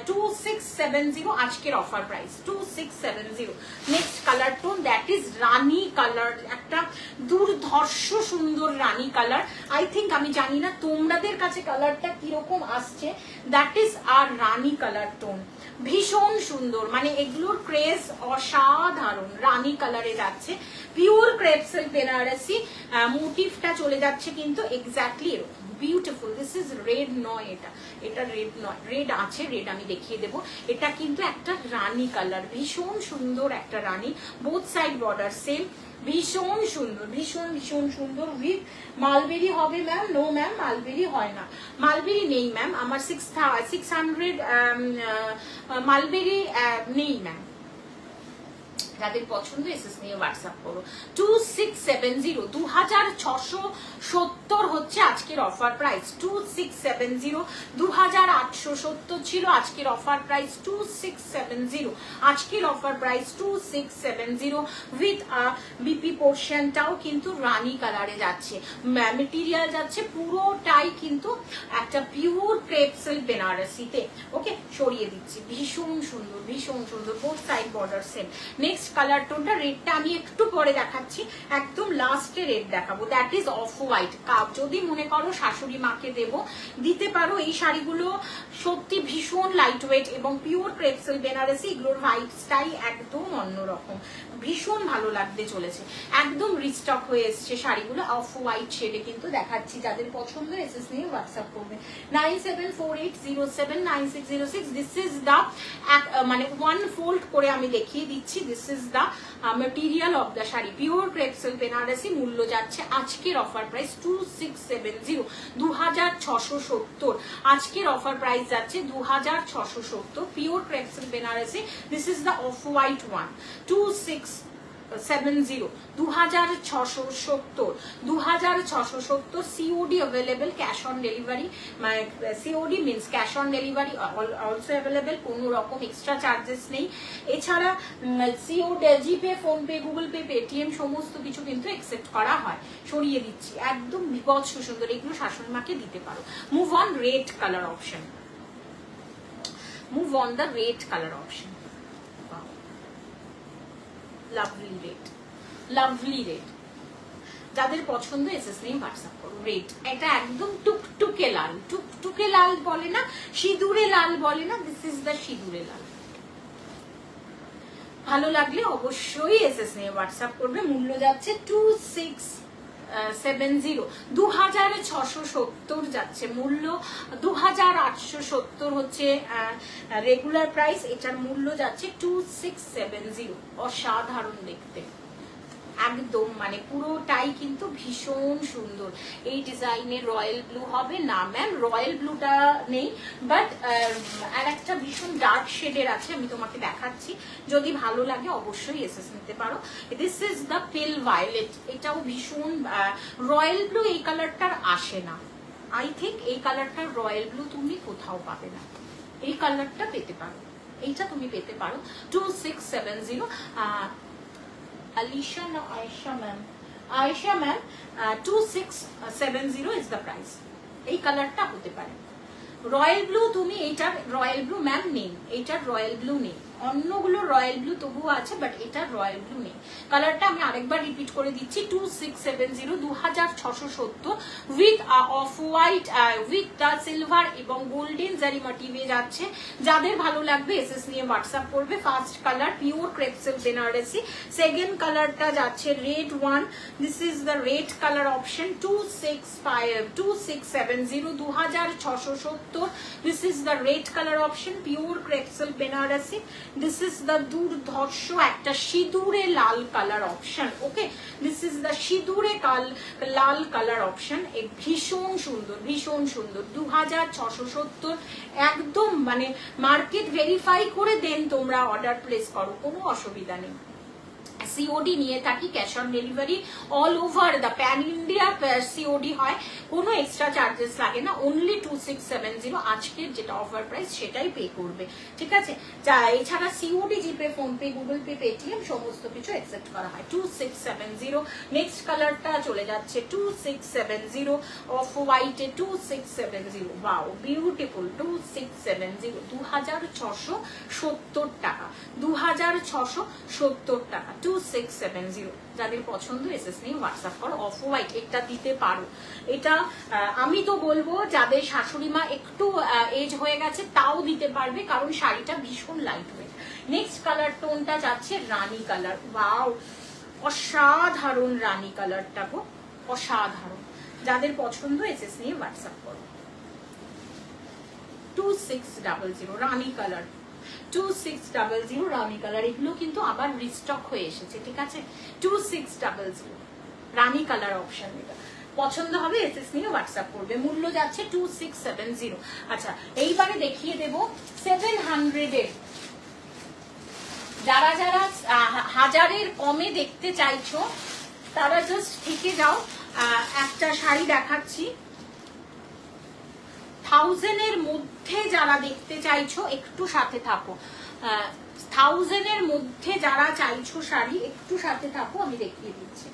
[SPEAKER 1] 2670 আজকের offer price 2670। Next colour tone, that is Rani colour, একটা দুর্ধর্ষ সুন্দর রানী কালার। আই থিঙ্ক, আমি জানি না তোমাদের কাছে কালারটা কিরকম আসছে, দ্যাট ইজ আর রানী কালার টোন, ভীষণ সুন্দর, মানে এগুলোর ক্রেজ অসাধারণ। রানী কালারে যাচ্ছে, পিওর ক্রেপ সিল্ক বেনারসি, মোটিভটা চলে যাচ্ছে কিন্তু এক্স্যাক্টলি এরকম। বিউটিফুল, দিস ইজ রেড নয়, এটা রেড নয়, রেড আছে, রেড আমি দেখিয়ে দেবো। এটা কিন্তু একটা রানী কালার, ভীষণ সুন্দর একটা রানী, বোথ সাইড বর্ডার সেম, ভীষণ সুন্দর, ভীষণ ভীষণ সুন্দর। উইথ মালবেরি হবে ম্যাম? নো ম্যাম, মালবেরি হয় না, মালবেরি নেই ম্যাম, আমার 600 মালবেরি নেই ম্যাম। যাদের পছন্দ এসএস নিয়ে হোয়াটসঅ্যাপ করো। 2670 2670 হচ্ছে আজকের অফার প্রাইস। 2670 2870 ছিল আজকের অফার প্রাইস। 2670 আজকের অফার প্রাইস 2670 উইথ বিপি পোর্শনটাও কিন্তু রানী কালারে যাচ্ছে, মেটেরিয়াল যাচ্ছে পুরোটাই কিন্তু একটা পিওর ক্রেপ সিল্ক বেনারসিতে। ওকে, সরিয়ে দিচ্ছি, ভীষণ সুন্দর ভীষণ সুন্দর, both side border same. Next colour টোনটা, রেডটা আমি একটু পরে দেখাচ্ছি, একদম লাস্টে রেড দেখাবো, দ্যাট ইজ অফ হোয়াইট। যদি মনে করো শাশুড়ি মাকে দেবো, দিতে পারো। এই শাড়িগুলো সত্যি ভীষণ লাইট ওয়েট এবং পিওর ক্রেপ সিল্ক বেনারসি, এগুলোর ভাইবসটাই একদম অন্যরকম, ভীষণ ভালো লাগতে চলেছে। একদম রিস্টক হয়ে এসছে শাড়িগুলো, অফ হোয়াইট শেডে কিন্তু দেখাচ্ছি। যাদের পছন্দ এসএস নিয়ে হোয়াটসঅ্যাপ করবে 9748079606। দিস ইজ দ্য মানে ওয়ান ফোল্ড করে আমি দেখিয়ে দিচ্ছি, this is the material of the শাড়ি, পিওর ক্রেপ সিল্ক বেনারসি। মূল্য যাচ্ছে আজকের অফার প্রাইস 2670 2670। আজকের অফার প্রাইস যাচ্ছে 2670, pure crepe silk Benarasi. This is the off white one. 2670 2670 2670 COD available, cash on delivery, মানে COD means cash on delivery also available, কোনো রকম extra charges নেই। এছাড়া COD, GPay, PhonePe, Google Pay, Paytm সমস্ত কিছু কিন্তু accept করা হয়। সরিয়ে দিচ্ছি, একদম বিভৎস সুন্দর, এগুলো শাশুড়ি মাকে দিতে পারো। Move on red colour option, move on the red colour option. Lovely red, lovely red. যাদের পছন্দ এসএস নিয়ে হোয়াটসঅ্যাপ করো। রেড, এটা একদম টুকটুকে লাল, টুকটুকে লাল বলে না, সিঁদুরে লাল বলে না, দিস ইজ দ্য সিঁদুরে লাল। ভালো লাগলে অবশ্যই এসএস নিয়ে হোয়াটসঅ্যাপ করবে। মূল্য যাচ্ছে 2670, 2670 যাচ্ছে মূল্য। 2870 হচ্ছে রেগুলার প্রাইস, এটার মূল্য যাচ্ছে 2670। অসাধারণ দেখতে, একদম মানে পুরোটাই কিন্তু ভীষণ সুন্দর। এই ডিজাইনের রয়্যাল ব্লু হবে না ম্যাম, রয়্যাল ব্লুটা নেই, বাট আর একটা ভীষণ ডার্ক শেডের আছে, আমি তোমাকে দেখাচ্ছি, যদি ভালো লাগে অবশ্যই এসএস নিতে পারো। দিস ইজ দ্য পেল ভায়োলেট, এটাও ভীষণ রয়্যাল ব্লু, এই কালারটার আসে না, আই থিঙ্ক এই কালারটার রয়্যাল ব্লু তুমি কোথাও পাবে না, এই কালারটা পেতে পারো, এইটা তুমি পেতে পারো। 2670। Alisha, no, Aisha ma'am. Aisha ma'am, 2670 is the price. এই কালারটা হতে পারে। রয়্যাল ব্লু তুমি, এইটার রয়্যাল ব্লু ম্যাম নেই, এইটার রয়্যাল ব্লু নেই, অন্যগুলো রয়্যাল ব্লু তবুও আছে, বাট এটার রয়্যাল ব্লু নেই। কালারটা আমি আরেকবার রিপিট করে দিচ্ছি, 2670 2670 with of white, with the silver এবং গোল্ডেন জারি মোটিভে যাচ্ছে। যাদের ভালো লাগবে এসএস নিয়ে হোয়াটসঅ্যাপ করবে। First colour pure crepe silk Benarasi, second কালারটা যাচ্ছে red one, this is the red colour option. 2670 2670, this is the red colour option, pure crepe silk Benarasi. This is the দুর্ধর্ষ একটা সিঁদুরে লাল colour option. Okay, this is the সিঁদুরে লাল colour option, ভীষণ সুন্দর ভীষণ সুন্দর। 2670, একদম মানে মার্কেট ভেরিফাই করে দেন তোমরা অর্ডার প্লেস করো, কোনো অসুবিধা নেই। সিওডি নিয়ে থাকি, cash on delivery all over the pan India COD হয়, কোনো এক্সট্রা চার্জেস লাগে না। অনলি 2670 আজকের যেটা অফার প্রাইস সেটাই পে করবে, ঠিক আছে। এছাড়া COD, GPay, PhonePe, Google Pay, Paytm সমস্ত কিছু অ্যাকসেপ্ট করা হয়। 2670। নেক্সট কালারটা চলে যাচ্ছে 2670 অফ হোয়াইটে, 2670। ওয়াও বিউটিফুল, 2670, 2670 টাকা, 2670 টাকা, 2670। যাদের পছন্দ এসএস নিয়ে হোয়াটসঅ্যাপ করো। অফ হোয়াইট এটা দিতে পারো, এটা আমি তো বলবো যাদের শাশুড়ি মা একটু এজ হয়ে গেছে তাও দিতে পারবে, কারণ শাড়িটা ভীষণ লাইট ওয়েট। নেক্সট কালার টোনটা যাচ্ছে রানী কালার। ওয়াও, অসাধারণ রানী কালারটা গো, অসাধারণ। যাদের পছন্দ এসএস নিয়ে হোয়াটসঅ্যাপ করো। 2600 রানী কালার, 2600 রানী কালার। এগুলো কিন্তু আবার রিস্টক হয়ে এসেছে, ঠিক আছে। 2600 রানী কালার অপশন, এটা পছন্দ হবে এসএস নিয়ে হোয়াটসঅ্যাপ করবে। মূল্য যাচ্ছে 2670। আচ্ছা, এইবারে দেখিয়ে দেব 700 এর যারা যারা 1000-এর কমে দেখতে চাইছো তারা জাস্ট থেকে যাও। একটা শাড়ি দেখাচ্ছি, 1000-এর মধ্যে যারা দেখতে চাইছো একটু সাথে থাকো। 1000-এর মধ্যে যারা চাইছো শাড়ি একটু সাথে থাকো, আমি দেখিয়ে দিচ্ছি।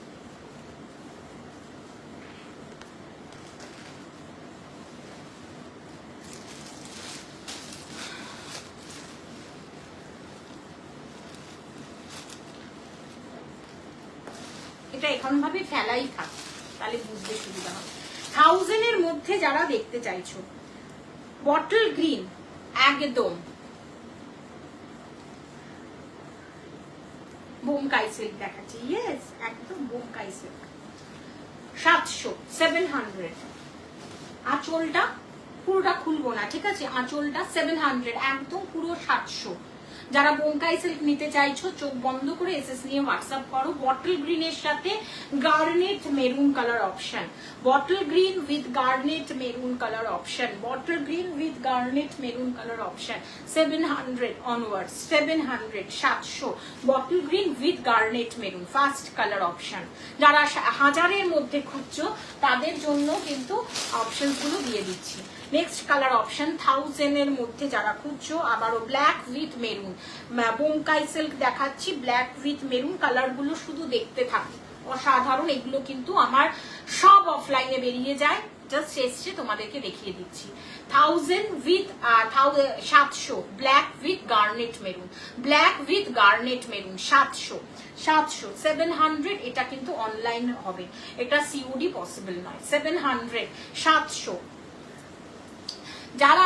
[SPEAKER 1] এটা এখন ভাবে ফেলাই থাক, তাহলে বুঝতে সুবিধা হবে। 1000-এর মধ্যে যারা দেখতে চাইছো, বটল গ্রিন একদম বোমকাই সিল্ক দেখাচ্ছি, ইয়েস একদম বোমকাই সিল্ক 700 700। আঁচলটা পুরোটা খুলবো না, ঠিক আছে, আঁচলটা 700 একদম পুরো 700। যারা বোমকাই সিল্ক নিতে চাইছো চোখ বন্ধ করে এসএস নিয়ে হোয়াটসঅ্যাপ করো। বটল গ্রিনের সাথে garnet maroon colour option, bottle green with garnet maroon colour option, bottle green with garnet maroon colour option 700 onwards, 700 700 bottle green with garnet maroon first colour option. যারা 1000-এর মধ্যে খুঁজছো তাদের জন্য কিন্তু অপশনগুলো দিয়ে দিচ্ছি। নেক্সট কালার অপশন 1000-এর মধ্যে যারা খুঁজছো, আবারও black with maroon, Bomkai silk দেখাচ্ছি, ব্ল্যাক উইথ মেরুন কালারগুলো শুধু দেখতে থাকি, অসাধারণ। এগুলো কিন্তু আমার সব অফলাইনে বেরিয়ে যায়, জাস্ট এসছে তোমাদেরকে দেখিয়ে দিচ্ছি। 1000 with 700 black with garnet maroon, black with garnet maroon 700 700 এটা কিন্তু অনলাইন হবে, এটা সিওডি পসিবল নয়। 700 700 যারা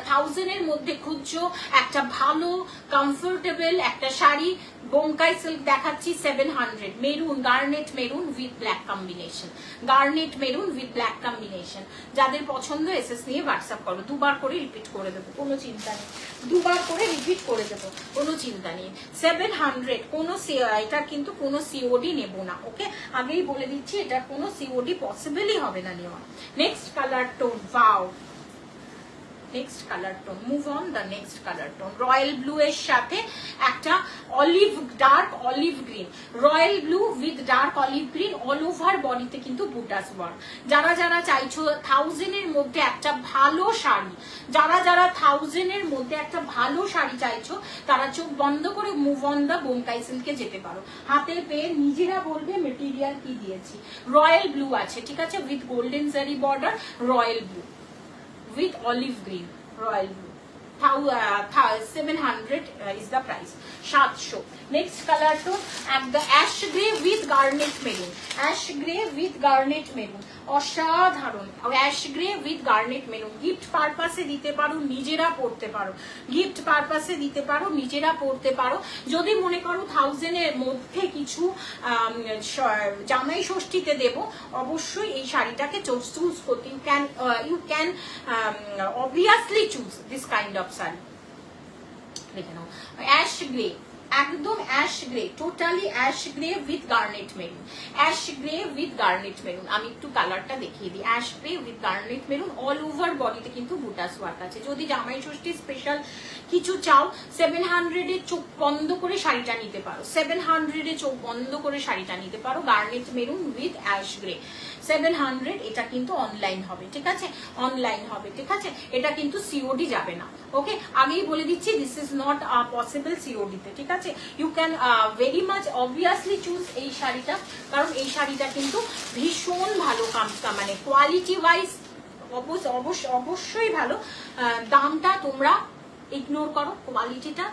[SPEAKER 1] 1000-এর মধ্যে খুঁজছো একটা ভালো কমফোর্টেবল একটা শাড়ি, বোমকাই সিল্ক দেখাচ্ছি 700 maroon, garnet maroon with black combination, garnet maroon with black combination. যাদের পছন্দ এসএস নিয়ে হোয়াটসঅ্যাপ করো, দুবার করে রিপিট করে দেবো, কোনো চিন্তা নেই, দুবার করে রিপিট করে দেবো, কোনো চিন্তা নেই। 700 কোনো এটা কিন্তু কোনো সিওডি নেব না, ওকে, আগেই বলে দিচ্ছি এটা কোনো সিওডি পসিবলই হবে না নেওয়া। Next colour tone, wow, next colour tone, move on the next colour tone, royal blue এর সাথে একটা olive, dark olive green, royal blue with dark olive green, all over বডিতে কিন্তু বুটাস ওয়ার্ক। যারা যারা চাইছো 1000-এর মধ্যে একটা ভালো শাড়ি, যারা যারা 1000-এর মধ্যে একটা ভালো শাড়ি চাইছো তারা চোখ বন্ধ করে মুভ অন দ্য বোমকাই সিল্কে যেতে পারো। হাতে পেয়ে নিজেরা বলবে মেটেরিয়াল কি দিয়েছি। রয়্যাল ব্লু আছে, ঠিক আছে, উইথ গোল্ডেন জারি border, royal blue with olive green, royal blue, 700 is the price, 700. Next color tone and the ash grey with garnet maroon, ash grey with garnet maroon, অসাধারণ ash grey with garnet maroon. Gift পারপাসে দিতে পারো, নিজেরা পড়তে পারো, gift পারপাসে দিতে পারো, নিজেরা পড়তে পারো। যদি মনে করো 1000-এর মধ্যে কিছু জামাই ষষ্ঠীতে দেব, অবশ্যই এই শাড়িটাকে চুজ করতে, you can obviously choose this kind of শাড়ি। দেখে নাও, অ্যাশ গ্রে একদম ash grey, totally ash grey with garnet maroon, ash grey with garnet maroon. আমি একটু কালারটা দেখিয়ে দিই, ash grey with garnet maroon, all over বডিতে কিন্তু বুটাস ওয়ার্ক আছে। যদি জামাই ষষ্ঠী স্পেশাল কিছু চাও 700-এ চোখ বন্ধ করে শাড়িটা নিতে পারো, 700-এ চোখ বন্ধ করে শাড়িটা নিতে পারো, garnet maroon with ash grey 700। এটা কিন্তু অনলাইন হবে, ঠিক আছে, অনলাইন হবে, ঠিক আছে, এটা কিন্তু সিওডি যাবে না, ওকে, আগেই বলে দিচ্ছি দিস ইজ নট পসিবল সিওডিতে, ঠিক আছে। You can very much obviously choose এই শাড়িটা, কারণ এই শাড়িটা কিন্তু ভীষণ ভালো মানে কোয়ালিটি ওয়াইজ অবশ্যই ভালো। দামটা তোমরা ইগনোর করো, কোয়ালিটিটা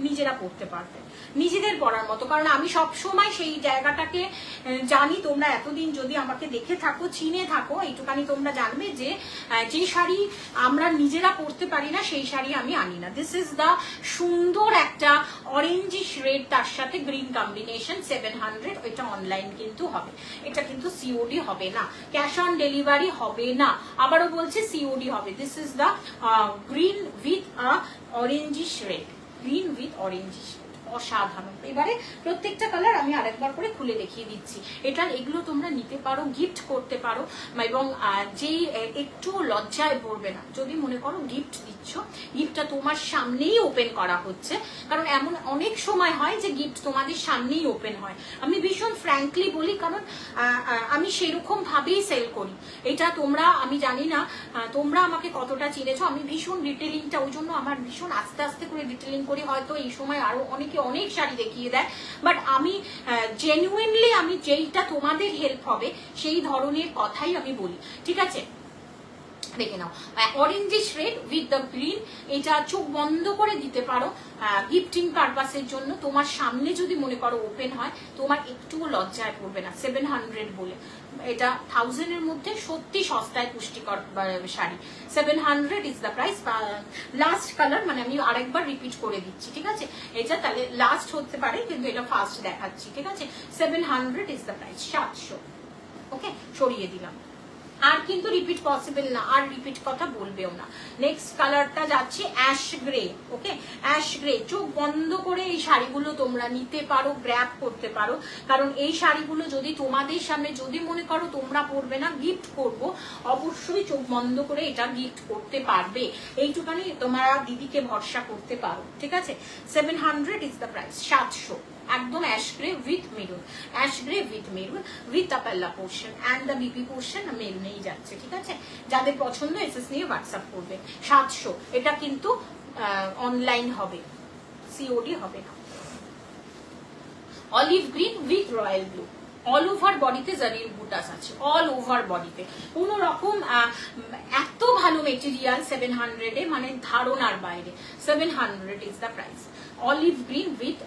[SPEAKER 1] নিজেরা পড়তে পারবে, নিজেদের পড়ার মতো। কারণ আমি সব সময় সেই জায়গাটাকে জানি, তোমরা এতদিন যদি আমাকে দেখে থাকো, চিনে থাকো, এইটুখানি তোমরা জানবে যে যে শাড়ি আমরা নিজেরা পরতে পারি না সেই শাড়ি আমি আনি না। দিস ইজ দ্য সুন্দর একটা অরেঞ্জিশ রেড, তার সাথে গ্রিন কম্বিনেশন, 700। এটা অনলাইন কিন্তু হবে, এটা কিন্তু সিওডি হবে না, ক্যাশ অন ডেলিভারি হবে না, আবারও বলছি সিওডি হবে। This is the green with orangish red, green with orangish red, অসাধারণ। এবারে প্রত্যেকটা কালার আমি আরেকবার করে খুলে দেখিয়ে দিচ্ছি। এগুলো তোমরা নিতে পারো, গিফট করতে পারো, এবং যেই একটু লজ্জায় পড়বে না। যদি মনে করো গিফট দিচ্ছ, গিফটটা তোমার সামনেই ওপেন করা হচ্ছে, কারণ এমন অনেক সময় হয় যে গিফট তোমাদের সামনেই ওপেন হয়। আমি ভীষণ ফ্র্যাঙ্কলি বলি, কারণ আমি সেরকম ভাবেই সেল করি। এটা তোমরা, আমি জানি না তোমরা আমাকে কতটা চিনেছো, আমি ভীষণ ডিটেলিংটা, ওই জন্য আমার ভীষণ আস্তে আস্তে করে ডিটেলিং করি। হয়তো এই সময় আরো অনেকে অনেক শাড়ি দেখিয়ে দেয়, বাট আমি জেনুইনলি আমি যেইটা তোমাদের হেল্প হবে সেই ধরনের কথাই আমি বলি, ঠিক আছে? দেখে নাও, orangish red with the green, এটা চোখ বন্ধ করে দিতে পারো গিফটিং পারপাসের জন্য। তোমার সামনে যদি মনে করো ওপেন হয়, তোমার একটুও লজ্জায় পড়বে না। 700 বলে, এটা 1000 এর মধ্যে সত্যি সস্তায় পুষ্টিকর sari. 700 is the price. Last colour, মানে আমি আরেকবার রিপিট করে দিচ্ছি, ঠিক আছে? এটা তাহলে লাস্ট হতে পারে, কিন্তু এটা ফার্স্ট দেখাচ্ছি, ঠিক আছে? 700 ইজ দ্য প্রাইস, 700। ওকে, সরিয়ে দিলাম। আর কিন্তু রিপিট পসিবল না, আর রিপিট কথা বলবেও না। নেক্সট কালারটা যাচ্ছে অ্যাশ গ্রে। ওকে, অ্যাশ গ্রে, চোখ বন্ধ করে এই শাড়িগুলো তোমরা নিতে পারো, গ্র্যাব করতে পারো, কারণ এই শাড়িগুলো যদি তোমাদের সামনে, যদি মনে করো তোমরা পরবে না, গিফট করব, অবশ্যই চোখ বন্ধ করে এটা গিফট করতে পারবে। এইটুখানি তোমরা দিদিকে ভরসা করতে পারো, ঠিক আছে? 700 ইজ দ্য প্রাইস, 700। একদম ash grey with maroon, ash grey with maroon, with the palla portion and the BP portion মেরুনেই যাচ্ছে, ঠিক আছে? যাদের পছন্দ এসএস নিয়ে হোয়াটসঅ্যাপ করবে। 700, এটা কিন্তু অনলাইন হবে, সিওডি হবে না। Olive green with royal blue, all over বডিতে জারির বুটাস আছে, অল ওভার বডিতে, কোন রকম এত ভালো মেটেরিয়াল 700 এ, মানে ধারণার বাইরে। 700 is the price. Olive green with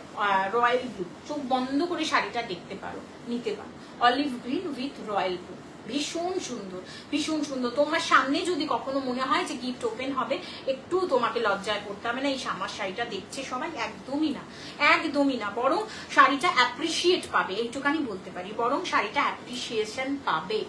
[SPEAKER 1] royal blue, চোখ বন্ধ করে শাড়িটা দেখতে পারো, নিতে পারো। Olive green with royal blue, ভীষণ সুন্দর, ভীষণ সুন্দর। তোমার সামনে যদি কখনো মনে হয় যে গিফট ওপেন হবে, একটু তোমাকে লজ্জায় পড়তে হবে না। এই আমার শাড়িটা দেখছে সবাই, একদমই না, একদমই না, বরং শাড়িটা অ্যাপ্রিসিয়েট পাবে, এইটুখানি বলতে পারি, বরং শাড়িটা অ্যাপ্রিসিয়েশন পাবে।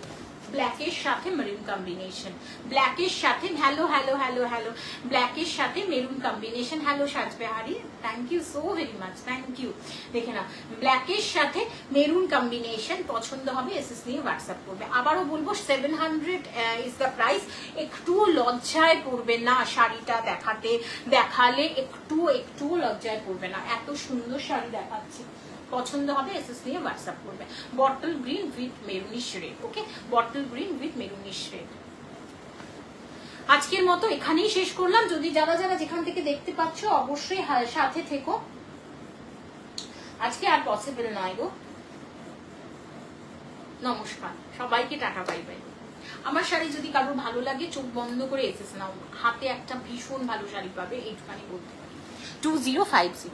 [SPEAKER 1] ব্ল্যাকের সাথে মেরুন কম্বিনেশন, ব্ল্যাকের সাথে, হ্যালো হ্যালো হ্যালো হ্যালো, ব্ল্যাকের সাথে maroon combination. Hello Sajbehari, thank you so very much, thank you. দেখে না, ব্ল্যাকের সাথে মেরুন কম্বিনেশন পছন্দ হবে, এসএস নিয়ে হোয়াটসঅ্যাপ করবে। আবারও বলবো 700 ইজ দ্য প্রাইস। একটু লজ্জায় পড়বে না শাড়িটা দেখালে, একটু লজ্জায় পড়বে না, এত সুন্দর শাড়ি দেখাচ্ছে। পছন্দ হবে এসএস নিয়ে হোয়াটসঅ্যাপ করবে। Bottle green with maroonish red, okay, bottle green with maroonish red. আজকের মতো এখানেই শেষ করলাম। যদি যারা যেখান থেকে দেখতে পাচ্ছ অবশ্যই সাথে থেকো। আজকে আর পসিবল নয় গো। নমস্কার সবাইকে, টাটা, বাই বাই। আমার শাড়ি যদি কারোর ভালো লাগে, চোখ বন্ধ করে এসেছে নাও, হাতে একটা ভীষণ ভালো শাড়ি পাবে, এইটুখানি বলতে পারি। 2050।